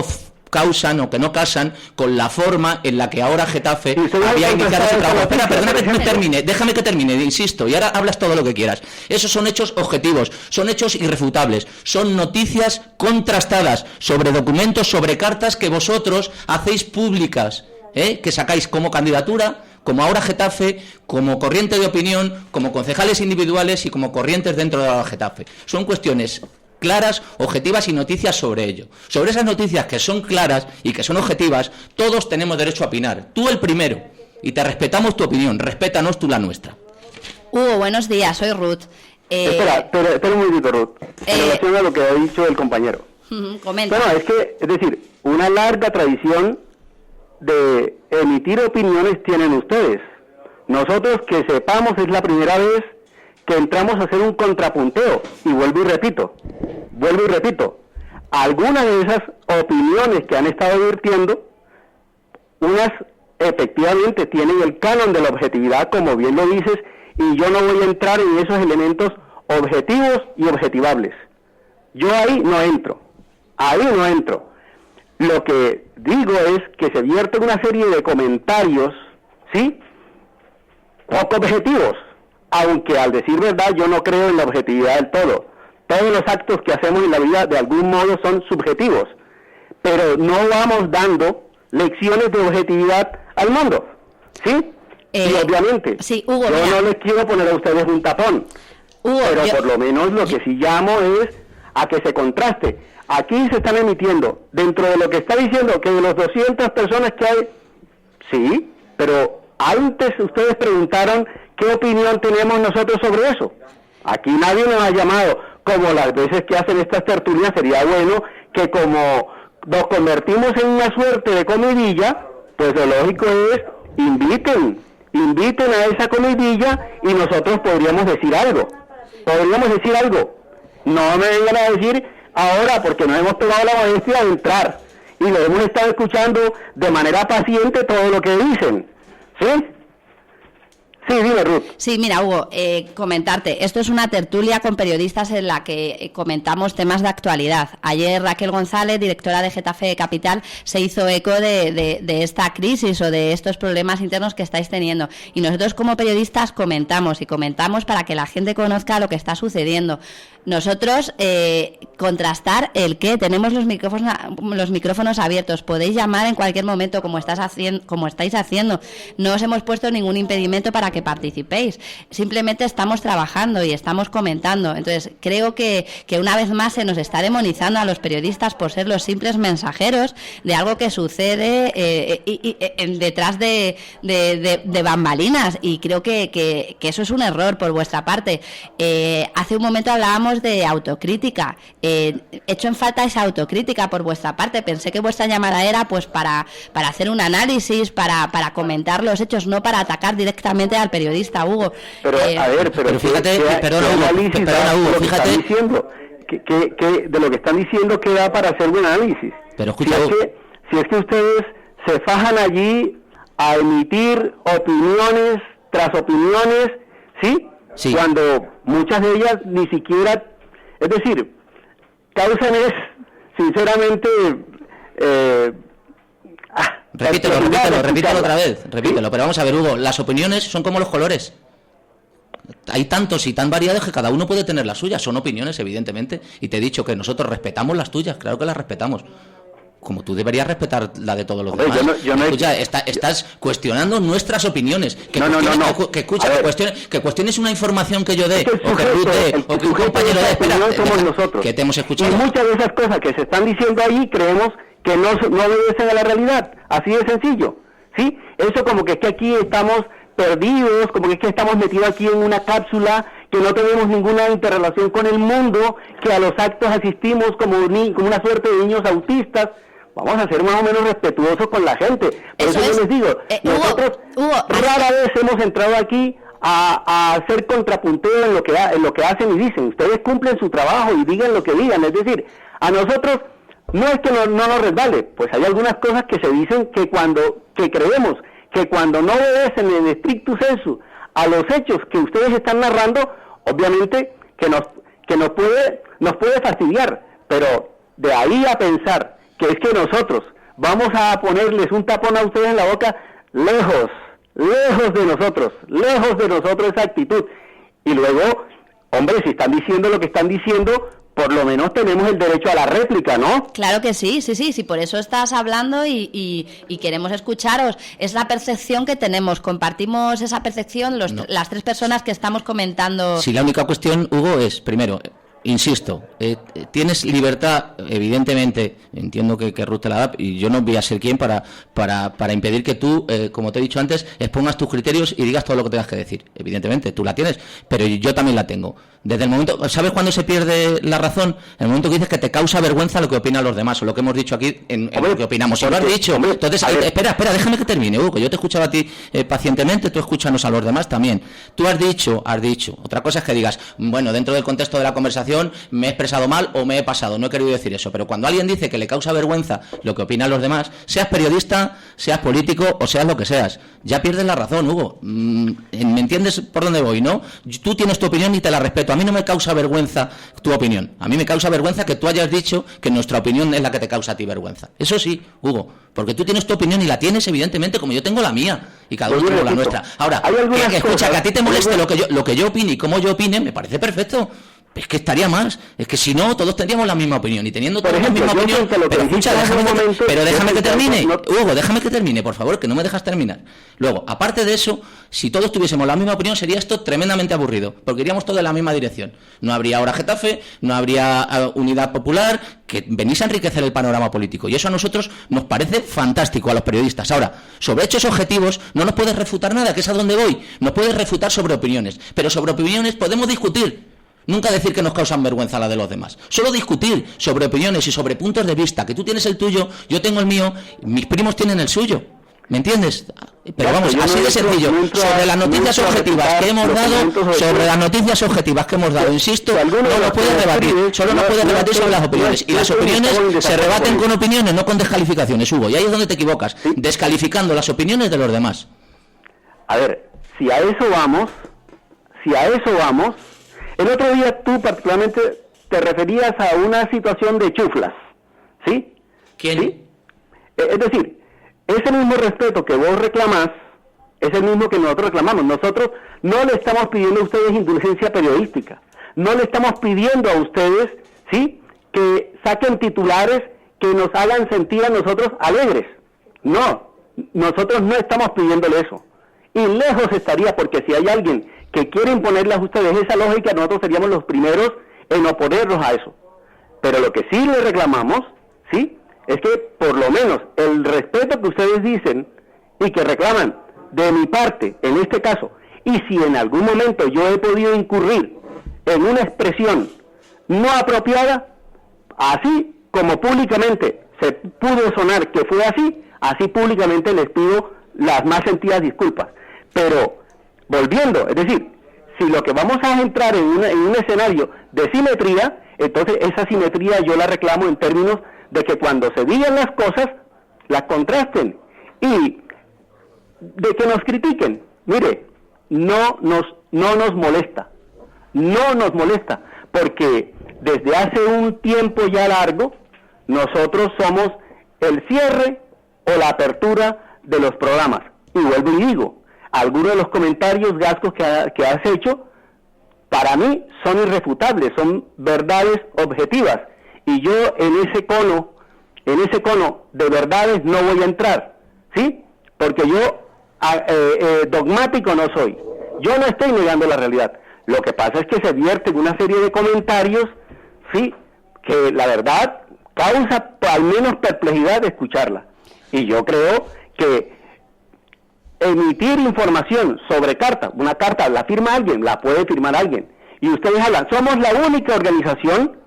causan o que no casan con la forma en la que Ahora Getafe había iniciado ese trabajo. Espera, perdóname que termine, déjame que termine, insisto, y ahora hablas todo lo que quieras. Esos son hechos objetivos, son hechos irrefutables, son noticias contrastadas sobre documentos, sobre cartas que vosotros hacéis públicas, que sacáis como candidatura, como Ahora Getafe, como corriente de opinión, como concejales individuales y como corrientes dentro de Ahora Getafe. Son cuestiones claras, objetivas y noticias sobre ello. Sobre esas noticias que son claras y que son objetivas, todos tenemos derecho a opinar. Tú el primero. Y te respetamos tu opinión, respétanos tú la nuestra. Hugo, buenos días, soy Ruth. Espera un momentito, Ruth. En relación a lo que ha dicho el compañero. Comenta. Bueno, es decir, una larga tradición de emitir opiniones tienen ustedes. Nosotros, que sepamos, es la primera vez que entramos a hacer un contrapunteo, y vuelvo y repito, algunas de esas opiniones que han estado vertiendo, unas efectivamente tienen el canon de la objetividad, como bien lo dices, y yo no voy a entrar en esos elementos objetivos y objetivables. Yo ahí no entro. Lo que digo es que se vierte una serie de comentarios, ¿sí?, poco objetivos. Aunque al decir verdad yo no creo en la objetividad del todo. Todos los actos que hacemos en la vida de algún modo son subjetivos, pero no vamos dando lecciones de objetividad al mundo, ¿sí? Y obviamente, sí, Hugo, yo no les quiero poner a ustedes un tapón, Hugo, pero por lo menos lo que sí llamo es a que se contraste. Aquí se están emitiendo, dentro de lo que está diciendo, que de los 200 personas que hay, sí, pero antes ustedes preguntaron ¿qué opinión tenemos nosotros sobre eso? Aquí nadie nos ha llamado. Como las veces que hacen estas tertulias, sería bueno que como nos convertimos en una suerte de comidilla, pues lo lógico es inviten a esa comidilla y nosotros podríamos decir algo. No me vengan a decir ahora, porque nos hemos tomado la molestia de entrar y lo hemos estado escuchando de manera paciente todo lo que dicen, ¿sí? Sí, dime, Ruth. Sí, mira, Hugo, comentarte, esto es una tertulia con periodistas en la que comentamos temas de actualidad. Ayer Raquel González, directora de Getafe Capital, se hizo eco de esta crisis o de estos problemas internos que estáis teniendo. Y nosotros como periodistas comentamos para que la gente conozca lo que está sucediendo. Nosotros contrastar el qué, tenemos los micrófonos abiertos, podéis llamar en cualquier momento como estáis haciendo. No os hemos puesto ningún impedimento para que participéis, simplemente estamos trabajando y estamos comentando. Entonces creo que una vez más se nos está demonizando a los periodistas por ser los simples mensajeros de algo que sucede detrás de bambalinas, y creo que eso es un error por vuestra parte. Hace un momento hablábamos de autocrítica, echo en falta esa autocrítica por vuestra parte. Pensé que vuestra llamada era pues para hacer un análisis, para comentar los hechos, no para atacar directamente a al periodista, Hugo. Pero, a ver, pero fíjate, perdona Hugo, fíjate... Están diciendo, que de lo que están diciendo que da para hacer buen análisis. Pero escucha, si es que ustedes se fajan allí a emitir opiniones tras opiniones, ¿sí? Sí. Cuando muchas de ellas ni siquiera, es decir, causan sinceramente... repítelo otra vez, repítelo. ¿Sí? Pero vamos a ver, Hugo, las opiniones son como los colores. Hay tantos y tan variados que cada uno puede tener las suyas. Son opiniones, evidentemente. Y te he dicho que nosotros respetamos las tuyas, claro que las respetamos. Como tú deberías respetar la de todos los demás. Escucha, estás cuestionando nuestras opiniones. Que cuestiones una información que yo dé, o que Ruth dé, o que un compañero dé. Espera, somos nosotros. Que te hemos escuchado. Y muchas de esas cosas que se están diciendo ahí creemos que no obedecen a la realidad. Así de sencillo. ¿Sí? Eso como que es que aquí estamos perdidos, como que es que estamos metidos aquí en una cápsula, que no tenemos ninguna interrelación con el mundo, que a los actos asistimos como una suerte de niños autistas. Vamos a ser más o menos respetuosos con la gente. Por eso yo les digo, nosotros rara vez hemos entrado aquí a hacer contrapunteo en lo que hacen y dicen. Ustedes cumplen su trabajo y digan lo que digan. Es decir, a nosotros no es que no nos resbale, pues hay algunas cosas que se dicen que creemos que cuando no obedecen en estricto sensu a los hechos que ustedes están narrando, obviamente que nos puede fastidiar, pero de ahí a pensar que es que nosotros vamos a ponerles un tapón a ustedes en la boca, lejos de nosotros esa actitud. Y luego, hombre, si están diciendo lo que están diciendo, por lo menos tenemos el derecho a la réplica, ¿no? Claro que sí, por eso estás hablando y queremos escucharos. Es la percepción que tenemos, compartimos esa percepción las tres personas que estamos comentando. Sí, la única cuestión, Hugo, es, primero, insisto, tienes libertad, evidentemente, entiendo que Ruth te la da, y yo no voy a ser quien para impedir que tú, como te he dicho antes, expongas tus criterios y digas todo lo que tengas que decir. Evidentemente, tú la tienes, pero yo también la tengo. Desde el momento, ¿sabes cuándo se pierde la razón? En el momento que dices que te causa vergüenza lo que opinan los demás, o lo que hemos dicho aquí en lo que opinamos. Si lo has dicho, entonces, espera, déjame que termine, Hugo, yo te escuchaba a ti pacientemente, tú escúchanos a los demás también. Tú has dicho, otra cosa es que digas, bueno, dentro del contexto de la conversación me he expresado mal o me he pasado, no he querido decir eso, pero cuando alguien dice que le causa vergüenza lo que opinan los demás, seas periodista, seas político o seas lo que seas, ya pierdes la razón, Hugo. ¿Me entiendes por dónde voy, no? Tú tienes tu opinión y te la respeto. A mí no me causa vergüenza tu opinión, a mí me causa vergüenza que tú hayas dicho que nuestra opinión es la que te causa a ti vergüenza. Eso sí, Hugo, porque tú tienes tu opinión y la tienes evidentemente como yo tengo la mía y cada uno tiene la nuestra. Ahora, escucha, que a ti te moleste lo que yo opine y cómo yo opine, me parece perfecto. Es que estaría más, es que si no, todos tendríamos la misma opinión, y teniendo todos la misma opinión, pero escucha, déjame que termine, Hugo, déjame que termine, por favor, que no me dejas terminar. Luego, aparte de eso, si todos tuviésemos la misma opinión, sería esto tremendamente aburrido, porque iríamos todos en la misma dirección. No habría ahora Getafe, no habría Unidad Popular, que venís a enriquecer el panorama político, y eso a nosotros nos parece fantástico, a los periodistas. Ahora, sobre hechos objetivos, no nos puedes refutar nada, que es a donde voy, nos puedes refutar sobre opiniones, pero sobre opiniones podemos discutir. Nunca decir que nos causan vergüenza la de los demás. Solo discutir sobre opiniones y sobre puntos de vista. Que tú tienes el tuyo, yo tengo el mío, mis primos tienen el suyo. ¿Me entiendes? Pero vamos, así de sencillo. Sobre las noticias objetivas que hemos dado, insisto, no nos puedes rebatir. Solo nos puedes rebatir sobre las opiniones. Y las opiniones se rebaten con opiniones, no con descalificaciones, Hugo. Y ahí es donde te equivocas, descalificando las opiniones de los demás. A ver, si a eso vamos, el otro día tú particularmente te referías a una situación de chuflas, ¿sí? ¿Quién? ¿Sí? Es decir, ese mismo respeto que vos reclamás es el mismo que nosotros reclamamos. Nosotros no le estamos pidiendo a ustedes indulgencia periodística, no le estamos pidiendo a ustedes, ¿sí?, que saquen titulares que nos hagan sentir a nosotros alegres. No, nosotros no estamos pidiéndole eso. Y lejos estaría, porque si hay alguien que quiere imponerle a ustedes esa lógica, nosotros seríamos los primeros en oponernos a eso. Pero lo que sí le reclamamos, ¿sí?, es que por lo menos el respeto que ustedes dicen y que reclaman de mi parte, en este caso, y si en algún momento yo he podido incurrir en una expresión no apropiada, así como públicamente se pudo sonar que fue así, así públicamente les pido las más sentidas disculpas. Pero volviendo, es decir, si lo que vamos a entrar en un escenario de simetría, entonces esa simetría yo la reclamo en términos de que cuando se digan las cosas, las contrasten, y de que nos critiquen. Mire, no nos molesta, porque desde hace un tiempo ya largo, nosotros somos el cierre o la apertura de los programas. Y vuelvo y digo, algunos de los comentarios, Gascos, que has hecho, para mí son irrefutables, son verdades objetivas. Y yo en ese cono de verdades no voy a entrar, ¿sí? Porque yo dogmático no soy. Yo no estoy negando la realidad. Lo que pasa es que se vierte en una serie de comentarios, sí, que la verdad causa al menos perplejidad de escucharla. Y yo creo que emitir información sobre carta, una carta la firma alguien, la puede firmar alguien. Y ustedes hablan, somos la única organización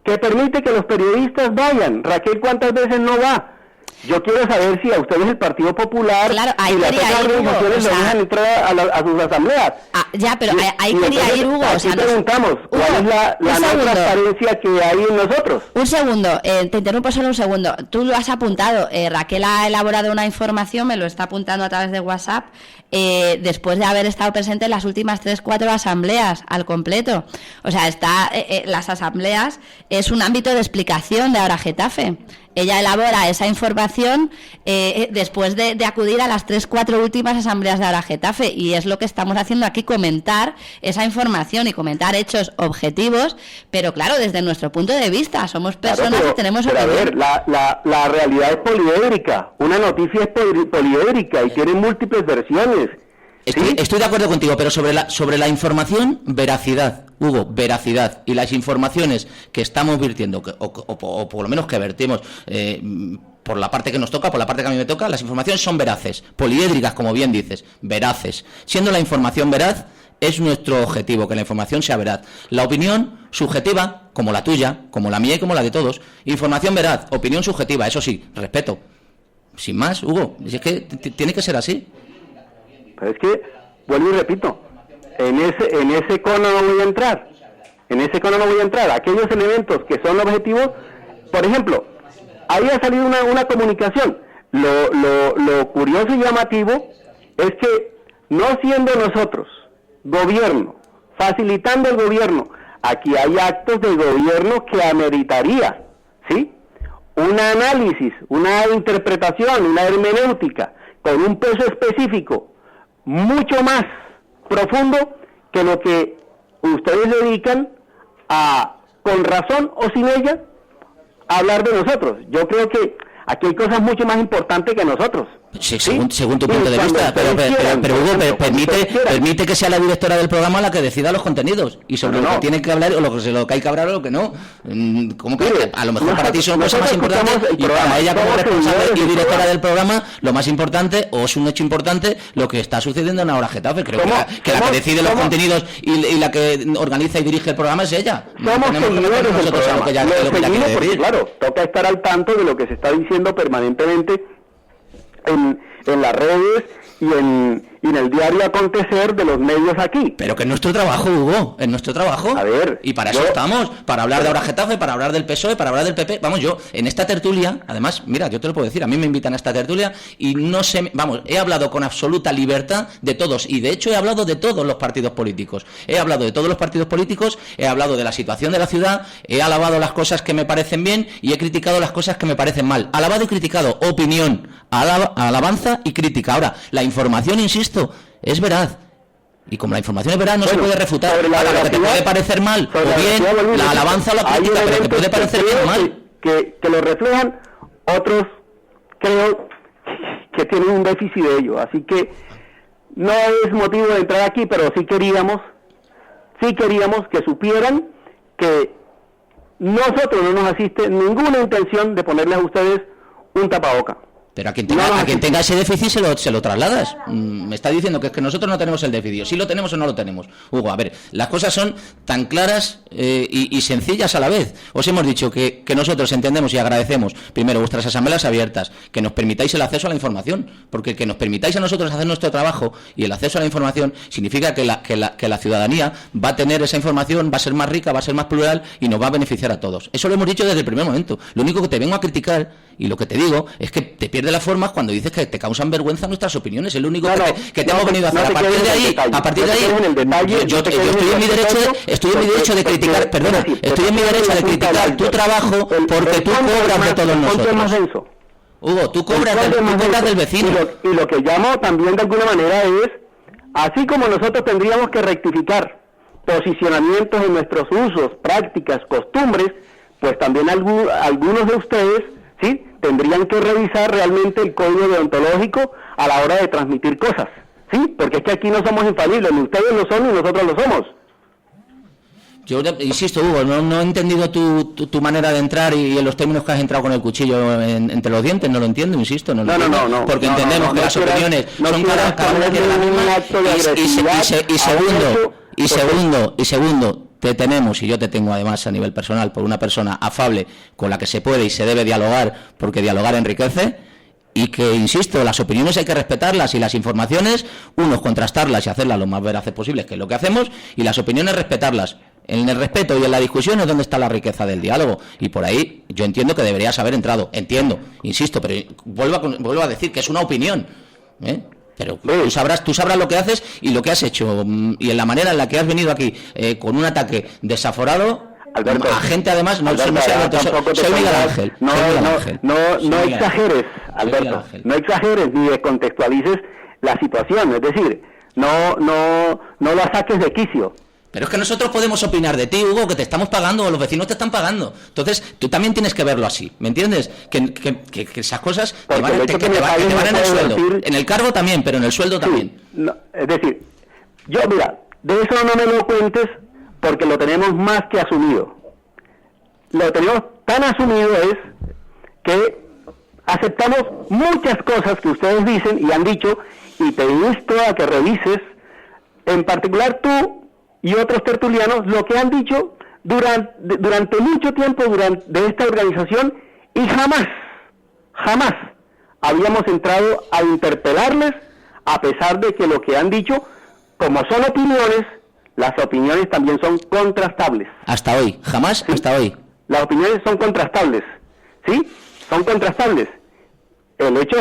que permite que los periodistas vayan. Raquel, ¿cuántas veces no va? Yo quiero saber si a ustedes el Partido Popular y las otras organizaciones le dejan entrar a sus asambleas. Ya, pero ahí quería ir, Hugo. Aquí preguntamos, ¿cuál es la no transparencia que hay en nosotros? Un segundo, te interrumpo solo un segundo. Tú lo has apuntado, Raquel ha elaborado una información, me lo está apuntando a través de WhatsApp, después de haber estado presente en las últimas 3-4 asambleas al completo. O sea, las asambleas es un ámbito de explicación de Ahora Getafe. Ella elabora esa información después de acudir a las 3-4 últimas asambleas de Ahora Getafe, y es lo que estamos haciendo aquí, comentar esa información y comentar hechos objetivos, pero claro, desde nuestro punto de vista, somos personas que tenemos opinión. A ver, la realidad es poliédrica, una noticia es poliédrica y tiene múltiples versiones. Estoy de acuerdo contigo, pero sobre la información, veracidad, Hugo, veracidad. Y las informaciones que estamos virtiendo, o por lo menos que vertimos, por la parte que nos toca, por la parte que a mí me toca, las informaciones son veraces, poliédricas, como bien dices, veraces. Siendo la información veraz, es nuestro objetivo, que la información sea veraz. La opinión subjetiva, como la tuya, como la mía y como la de todos. Información veraz, opinión subjetiva, eso sí, respeto. Sin más, Hugo, es que tiene que ser así. Pero es que, vuelvo y repito, en ese cono no voy a entrar. Aquellos elementos que son objetivos, por ejemplo, ahí ha salido una comunicación. Lo curioso y llamativo es que, no siendo nosotros gobierno, facilitando el gobierno, aquí hay actos del gobierno que ameritaría, ¿sí?, un análisis, una interpretación, una hermenéutica, con un peso específico mucho más profundo que lo que ustedes dedican a, con razón o sin ella, a hablar de nosotros. Yo creo que aquí hay cosas mucho más importantes que nosotros. Sí, según tu punto de vista, pero Hugo, permite que sea la directora del programa la que decida los contenidos y sobre lo que tiene que hablar o lo que hay que hablar o lo que no. ¿Cómo que a lo mejor para ti son cosas más importantes y para ella como responsable y directora del programa lo más importante, o es un hecho importante, lo que está sucediendo en Ahora Getafe? Creo que la que decide los contenidos y la que organiza y dirige el programa es ella. Somos seguidores del programa, porque claro, toca estar al tanto de lo que se está diciendo permanentemente en las redes y en el diario acontecer de los medios aquí. Pero que es nuestro trabajo, Hugo, es nuestro trabajo. A ver, y para eso estamos, para hablar de Ahora Getafe, para hablar del PSOE, para hablar del PP. Vamos, yo en esta tertulia, además, mira, yo te lo puedo decir, a mí me invitan a esta tertulia y no sé, vamos, he hablado con absoluta libertad de todos, y de hecho he hablado de todos los partidos políticos. He hablado de todos los partidos políticos, he hablado de la situación de la ciudad, he alabado las cosas que me parecen bien y he criticado las cosas que me parecen mal. Alabado y criticado, opinión, alabanza y crítica. Ahora, la información, insisto, es veraz. Y como la información es veraz, no se puede refutar. Ahora, lo que te puede parecer mal o bien, la alabanza o la crítica, pero te puede parecer bien o mal. Que lo reflejan, otros creo que tienen un déficit de ello. Así que no es motivo de entrar aquí, pero sí queríamos que supieran que nosotros no nos asiste ninguna intención de ponerles a ustedes un tapaboca. Pero a quien tenga ese déficit se lo trasladas. Me está diciendo que es que nosotros no tenemos el déficit. ¿Sí lo tenemos o no lo tenemos? Hugo, a ver, las cosas son tan claras y sencillas a la vez. Os hemos dicho que nosotros entendemos y agradecemos, primero, vuestras asambleas abiertas, que nos permitáis el acceso a la información, porque que nos permitáis a nosotros hacer nuestro trabajo y el acceso a la información significa que la ciudadanía va a tener esa información, va a ser más rica, va a ser más plural y nos va a beneficiar a todos. Eso lo hemos dicho desde el primer momento. Lo único que te vengo a criticar y lo que te digo es que te pierdes las formas cuando dices que te causan vergüenza nuestras opiniones. Es lo único que te hemos venido a hacer. A partir de ahí, yo estoy en mi derecho de criticar, perdona, estoy en mi derecho de criticar tu trabajo porque tú cobras de todos nosotros. Hugo, tú cobras del vecino. Y lo que llamo también de alguna manera es, así como nosotros tendríamos que rectificar posicionamientos en nuestros usos, prácticas, costumbres, pues también algunos de ustedes, ¿sí?, tendrían que revisar realmente el código deontológico a la hora de transmitir cosas, ¿sí? Porque es que aquí no somos infalibles, ni ustedes lo son ni nosotros lo somos. Yo insisto, Hugo, no he entendido tu manera de entrar y en los términos que has entrado con el cuchillo entre los dientes, no lo entiendo, insisto. No, porque entendemos que las opiniones son cada una tiene la misma. Y segundo, te tenemos, y yo te tengo además a nivel personal, por una persona afable con la que se puede y se debe dialogar, porque dialogar enriquece, y que, insisto, las opiniones hay que respetarlas y las informaciones, unos contrastarlas y hacerlas lo más veraces posible, que es lo que hacemos, y las opiniones respetarlas. En el respeto y en la discusión es donde está la riqueza del diálogo, y por ahí yo entiendo que deberías haber entrado, insisto, pero vuelvo a decir que es una opinión, pero tú sabrás lo que haces y lo que has hecho, y en la manera en la que has venido aquí con un ataque desaforado, Alberto, a gente además, soy Miguel Ángel. No exageres, Alberto, no exageres ni descontextualices la situación, es decir, no la saques de quicio. Pero es que nosotros podemos opinar de ti, Hugo, que te estamos pagando, o los vecinos te están pagando. Entonces, tú también tienes que verlo así, ¿me entiendes? Que esas cosas te van en el sueldo. En el cargo también, pero en el sueldo también. No, es decir, de eso no me lo cuentes porque lo tenemos más que asumido. Lo tenemos tan asumido es que aceptamos muchas cosas que ustedes dicen y han dicho, y te insto a que revises, en particular tú y otros tertulianos, lo que han dicho durante mucho tiempo de esta organización, y jamás habíamos entrado a interpelarles, a pesar de que lo que han dicho, como son opiniones, las opiniones también son contrastables. Hasta hoy, jamás, ¿sí? Hasta hoy. Las opiniones son contrastables, ¿sí? Son contrastables. El hecho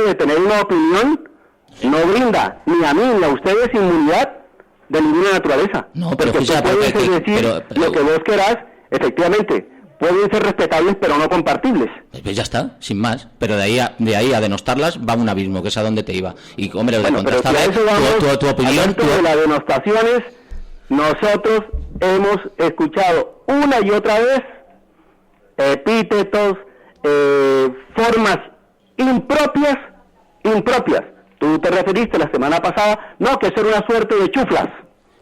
de tener una opinión no brinda ni a mí ni a ustedes inmunidad de ninguna naturaleza. No, pero porque tú puedes decir lo que vos querás, efectivamente, pueden ser respetables pero no compartibles. Pues ya está, sin más. Pero de ahí a denostarlas va un abismo, que es a donde te iba. Y hombre, de contrastar tu opinión. De las denostaciones, nosotros hemos escuchado una y otra vez epítetos, formas impropias. Tú te referiste la semana pasada, que eso era una suerte de chuflas.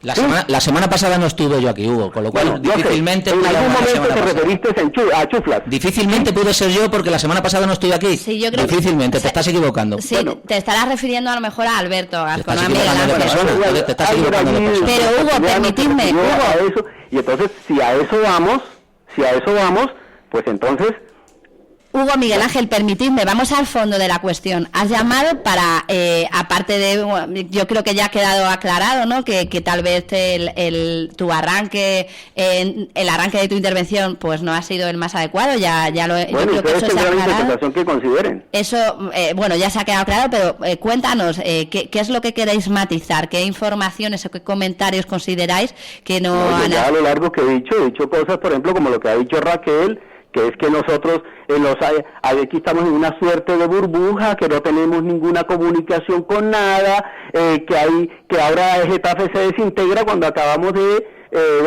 La semana pasada no estuve yo aquí, Hugo, con lo cual difícilmente... En algún momento te referiste a chuflas. Difícilmente pude ser yo porque la semana pasada no estuve aquí. Sí, yo creo difícilmente, te estás equivocando. Sí, te estarás refiriendo a lo mejor a Alberto Gascón, a Miguel Ángel. Te estás equivocando de persona. Pero Hugo, permitidme, Hugo. Y entonces, si a eso vamos, pues entonces... Hugo, Miguel Ángel, permitidme, vamos al fondo de la cuestión. Has llamado para, aparte de, yo creo que ya ha quedado aclarado, ¿no? Que tal vez tu arranque, el arranque de tu intervención, pues no ha sido el más adecuado. Yo creo que eso se ha aclarado. Que consideren. Eso, ya se ha quedado claro, pero cuéntanos, ¿qué es lo que queréis matizar? ¿Qué informaciones o qué comentarios consideráis que no han... Ya a lo largo que he dicho cosas, por ejemplo, como lo que ha dicho Raquel, que es que nosotros aquí estamos en una suerte de burbuja, que no tenemos ninguna comunicación con nada, que ahora Getafe se desintegra cuando acabamos de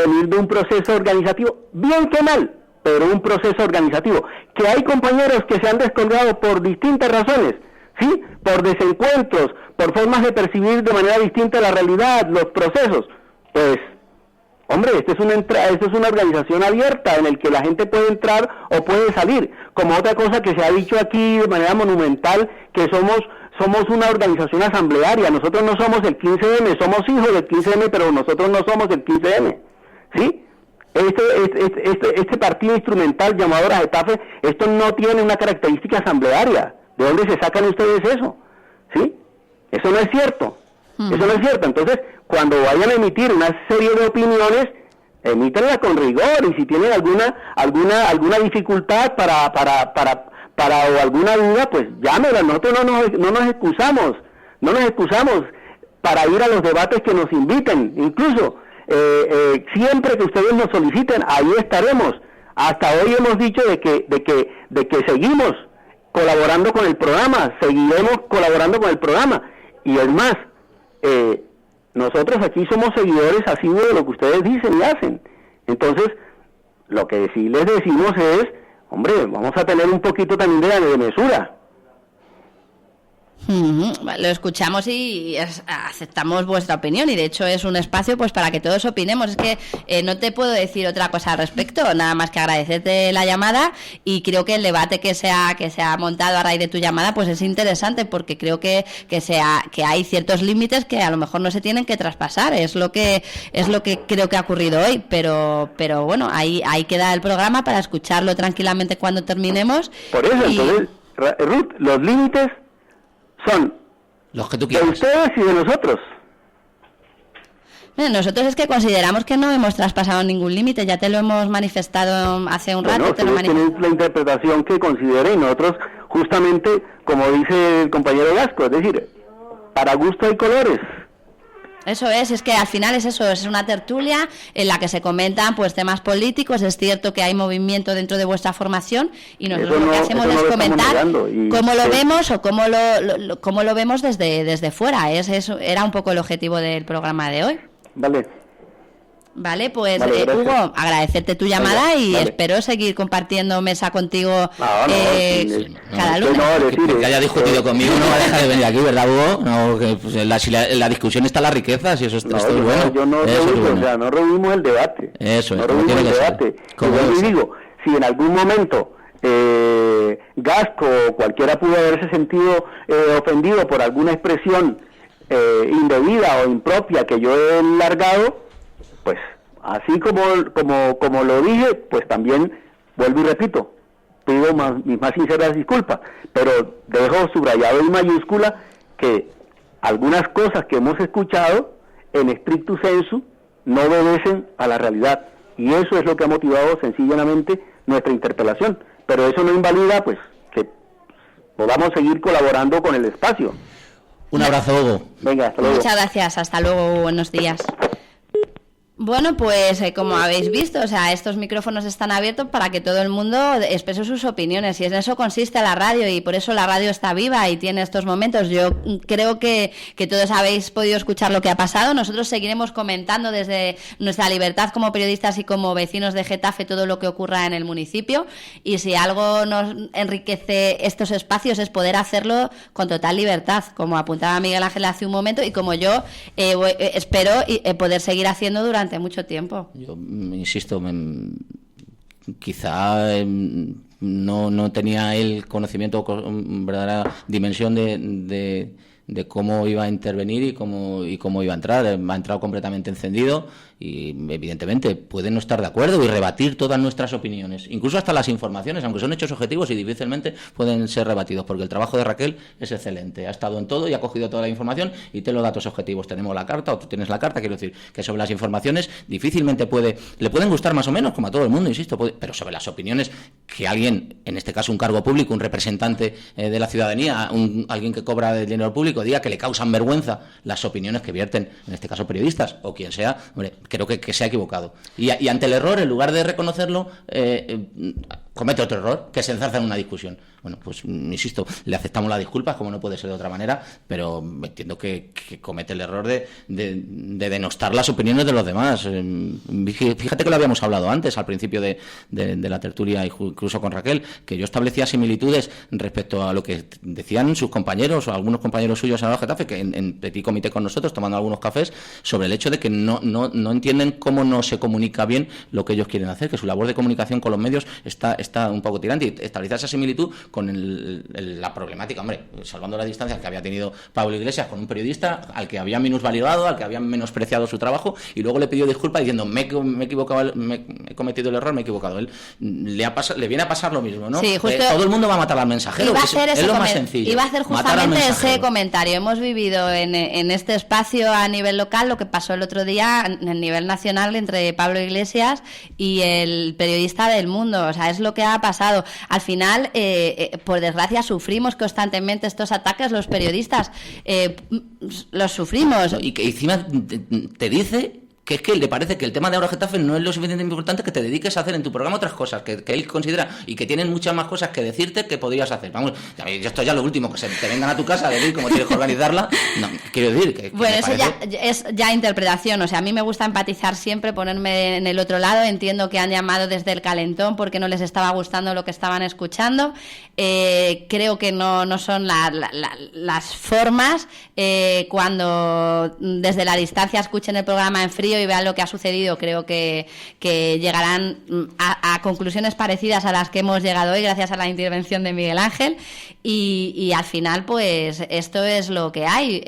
venir de un proceso organizativo, bien que mal, pero un proceso organizativo, que hay compañeros que se han descolgado por distintas razones, ¿sí? Por desencuentros, por formas de percibir de manera distinta la realidad, los procesos, pues Hombre, esta es una organización abierta en el que la gente puede entrar o puede salir. Como otra cosa que se ha dicho aquí de manera monumental, que somos una organización asamblearia. Nosotros no somos el 15M, somos hijos del 15M, pero nosotros no somos el 15M. ¿Sí? Este partido instrumental llamado la Getafe, esto no tiene una característica asamblearia. ¿De dónde se sacan ustedes eso? ¿Sí? Eso no es cierto. Eso no es cierto. Entonces, cuando vayan a emitir una serie de opiniones, emítanla con rigor, y si tienen alguna dificultad para o alguna duda, pues llámenla. Nosotros no nos excusamos para ir a los debates que nos inviten. Incluso siempre que ustedes nos soliciten, ahí estaremos. Hasta hoy hemos dicho de que seguimos colaborando con el programa, seguiremos colaborando con el programa, y es más, nosotros aquí somos seguidores asiduos de lo que ustedes dicen y hacen. Entonces, lo que sí les decimos es, hombre, vamos a tener un poquito también de mesura. Lo escuchamos y aceptamos vuestra opinión, y de hecho es un espacio pues para que todos opinemos. Es que no te puedo decir otra cosa al respecto, nada más que agradecerte la llamada, y creo que el debate que se ha montado a raíz de tu llamada pues es interesante, porque creo que hay ciertos límites que a lo mejor no se tienen que traspasar. Es lo que creo que ha ocurrido hoy, pero bueno, ahí queda el programa para escucharlo tranquilamente cuando terminemos. Por eso, entonces, Ruth, los límites son los que tú de quieras, ustedes y de nosotros. Nosotros es que consideramos que no hemos traspasado ningún límite, ya te lo hemos manifestado hace un rato. Tienen la interpretación que consideren, y nosotros, justamente, como dice el compañero Gasco, es decir, para gusto hay colores. Eso es que al final es eso, es una tertulia en la que se comentan pues temas políticos. Es cierto que hay movimiento dentro de vuestra formación, y nosotros lo que hacemos es comentar cómo lo vemos o cómo lo vemos desde fuera. Eso era un poco el objetivo del programa de hoy. Vale, pues Hugo, agradecerte tu llamada y espero seguir compartiendo mesa contigo cada lunes. Que haya discutido conmigo no va a dejar de venir aquí, ¿verdad, Hugo? No, que pues, la discusión está la riqueza, si eso es bueno. Yo no rehuimos el debate. Eso no rehuimos el debate. Y digo, si en algún momento Gasco o cualquiera pudo haberse sentido ofendido por alguna expresión indebida o impropia que yo he largado, pues así como lo dije, pues también vuelvo y repito, pido mis más sinceras disculpas, pero dejo subrayado en mayúscula que algunas cosas que hemos escuchado en stricto sensu no obedecen a la realidad, y eso es lo que ha motivado sencillamente nuestra interpelación, pero eso no invalida pues que podamos seguir colaborando con el espacio. Un abrazo, Hugo. Venga, hasta luego. Muchas gracias, hasta luego, buenos días. Bueno, pues como habéis visto, o sea, estos micrófonos están abiertos para que todo el mundo exprese sus opiniones, y en eso consiste la radio, y por eso la radio está viva y tiene estos momentos. Yo creo que todos habéis podido escuchar lo que ha pasado. Nosotros seguiremos comentando desde nuestra libertad como periodistas y como vecinos de Getafe todo lo que ocurra en el municipio, y si algo nos enriquece estos espacios es poder hacerlo con total libertad, como apuntaba Miguel Ángel hace un momento, y como yo espero poder seguir haciendo durante mucho tiempo. Yo insisto, quizá no tenía el conocimiento, verdadera dimensión de cómo iba a intervenir y cómo iba a entrar. Ha entrado completamente encendido, y evidentemente puede no estar de acuerdo y rebatir todas nuestras opiniones, incluso hasta las informaciones, aunque son hechos objetivos y difícilmente pueden ser rebatidos, porque el trabajo de Raquel es excelente, ha estado en todo y ha cogido toda la información y tiene los datos objetivos. Tenemos la carta, o tú tienes la carta, quiero decir que sobre las informaciones difícilmente le pueden gustar más o menos, como a todo el mundo, insisto, pero sobre las opiniones que alguien, en este caso un cargo público, un representante de la ciudadanía, alguien que cobra del dinero público, diga que le causan vergüenza las opiniones que vierten, en este caso periodistas o quien sea, hombre, creo que se ha equivocado. Y ante el error, en lugar de reconocerlo, comete otro error, que se enzarza en una discusión. bueno, pues insisto, le aceptamos las disculpas, como no puede ser de otra manera, pero entiendo que comete el error de denostar las opiniones de los demás. Fíjate que lo habíamos hablado antes, al principio de la tertulia, incluso con Raquel, que yo establecía similitudes respecto a lo que decían sus compañeros o algunos compañeros suyos en el Getafe, que en petit comité con nosotros, tomando algunos cafés, sobre el hecho de que no entienden cómo no se comunica bien lo que ellos quieren hacer, que su labor de comunicación con los medios está un poco tirante, y establecer esa similitud con la problemática, hombre, salvando las distancias que había tenido Pablo Iglesias con un periodista al que había minusvalidado, al que habían menospreciado su trabajo, y luego le pidió disculpas diciendo me he equivocado, he cometido el error, me he equivocado. Él le viene a pasar lo mismo, ¿no? Sí, justo todo el mundo va a matar al mensajero, es lo más sencillo. Iba a hacer justamente ese comentario. Hemos vivido en este espacio a nivel local lo que pasó el otro día a nivel nacional entre Pablo Iglesias y el periodista del Mundo. O sea, es lo que ha pasado. Al final, por desgracia, sufrimos constantemente estos ataques los periodistas. Los sufrimos. Y que encima te dice que es que le parece que el tema de Ahora Getafe no es lo suficientemente importante, que te dediques a hacer en tu programa otras cosas que él considera y que tienen muchas más cosas que decirte que podrías hacer. Vamos, esto es ya lo último, que se te vengan a tu casa a decir cómo tienes que organizarla. No, quiero decir que bueno, eso parece... ya es interpretación. O sea, a mí me gusta empatizar siempre, ponerme en el otro lado. Entiendo que han llamado desde el calentón porque no les estaba gustando lo que estaban escuchando. Creo que no son las formas. Cuando desde la distancia escuchen el programa en frío y vean lo que ha sucedido, creo que llegarán a conclusiones parecidas a las que hemos llegado hoy gracias a la intervención de Miguel Ángel, y al final pues esto es lo que hay,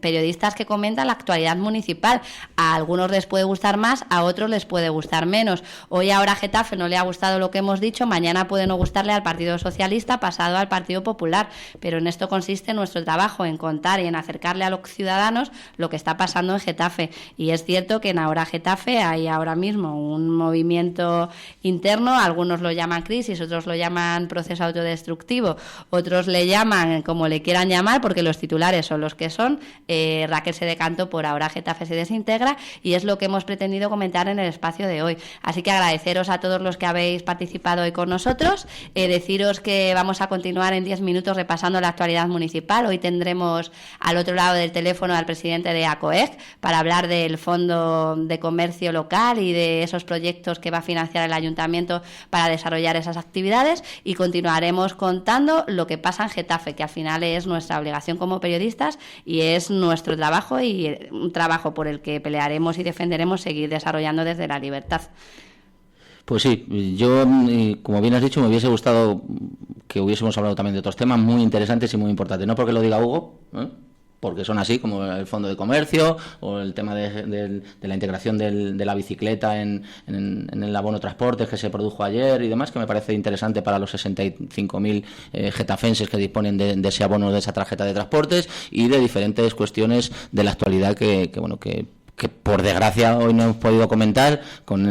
periodistas que comentan la actualidad municipal. A algunos les puede gustar más, a otros les puede gustar menos. Hoy Ahora Getafe no le ha gustado lo que hemos dicho, mañana puede no gustarle al Partido Socialista, pasado al Partido Popular, pero en esto consiste nuestro trabajo, en contar y en acercarle a los ciudadanos lo que está pasando en Getafe. Y es cierto que en Ahora Getafe hay ahora mismo un movimiento interno, algunos lo llaman crisis, otros lo llaman proceso autodestructivo, otros le llaman como le quieran llamar, porque los titulares son los que son. Raquel se decantó por Ahora Getafe se desintegra, y es lo que hemos pretendido comentar en el espacio de hoy. Así que agradeceros a todos los que habéis participado hoy con nosotros, deciros que vamos a continuar en 10 minutos repasando la actualidad municipal. Hoy tendremos al otro lado del teléfono al presidente de ACOEG para hablar del Fondo de Comercio Local y de esos proyectos que va a financiar el Ayuntamiento para desarrollar esas actividades, y continuaremos contando lo que pasa en Getafe, que al final es nuestra obligación como periodistas y es nuestro trabajo, y un trabajo por el que pelearemos y defenderemos seguir desarrollando desde la libertad. Pues sí, yo, como bien has dicho, me hubiese gustado que hubiésemos hablado también de otros temas muy interesantes y muy importantes, no porque lo diga Hugo, porque son así, como el Fondo de Comercio o el tema de la integración de la bicicleta en el abono transportes que se produjo ayer y demás, que me parece interesante para los 65.000 getafenses que disponen de ese abono, de esa tarjeta de transportes, y de diferentes cuestiones de la actualidad que por desgracia hoy no hemos podido comentar con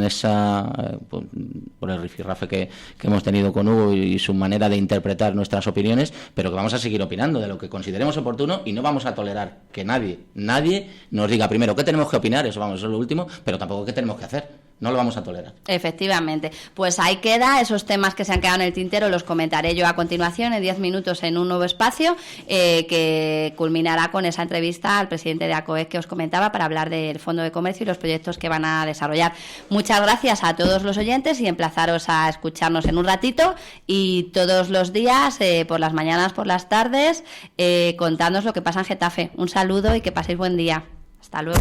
por el rifirrafe que hemos tenido con Hugo y su manera de interpretar nuestras opiniones, pero que vamos a seguir opinando de lo que consideremos oportuno, y no vamos a tolerar que nadie nos diga primero qué tenemos que opinar, eso es lo último, pero tampoco qué tenemos que hacer. No lo vamos a tolerar. Efectivamente. Pues ahí queda, esos temas que se han quedado en el tintero los comentaré yo a continuación en 10 minutos en un nuevo espacio que culminará con esa entrevista al presidente de ACOEG que os comentaba, para hablar del Fondo de Comercio y los proyectos que van a desarrollar. Muchas gracias a todos los oyentes y emplazaros a escucharnos en un ratito, y todos los días, por las mañanas, por las tardes, contándonos lo que pasa en Getafe. Un saludo y que paséis buen día. Hasta luego.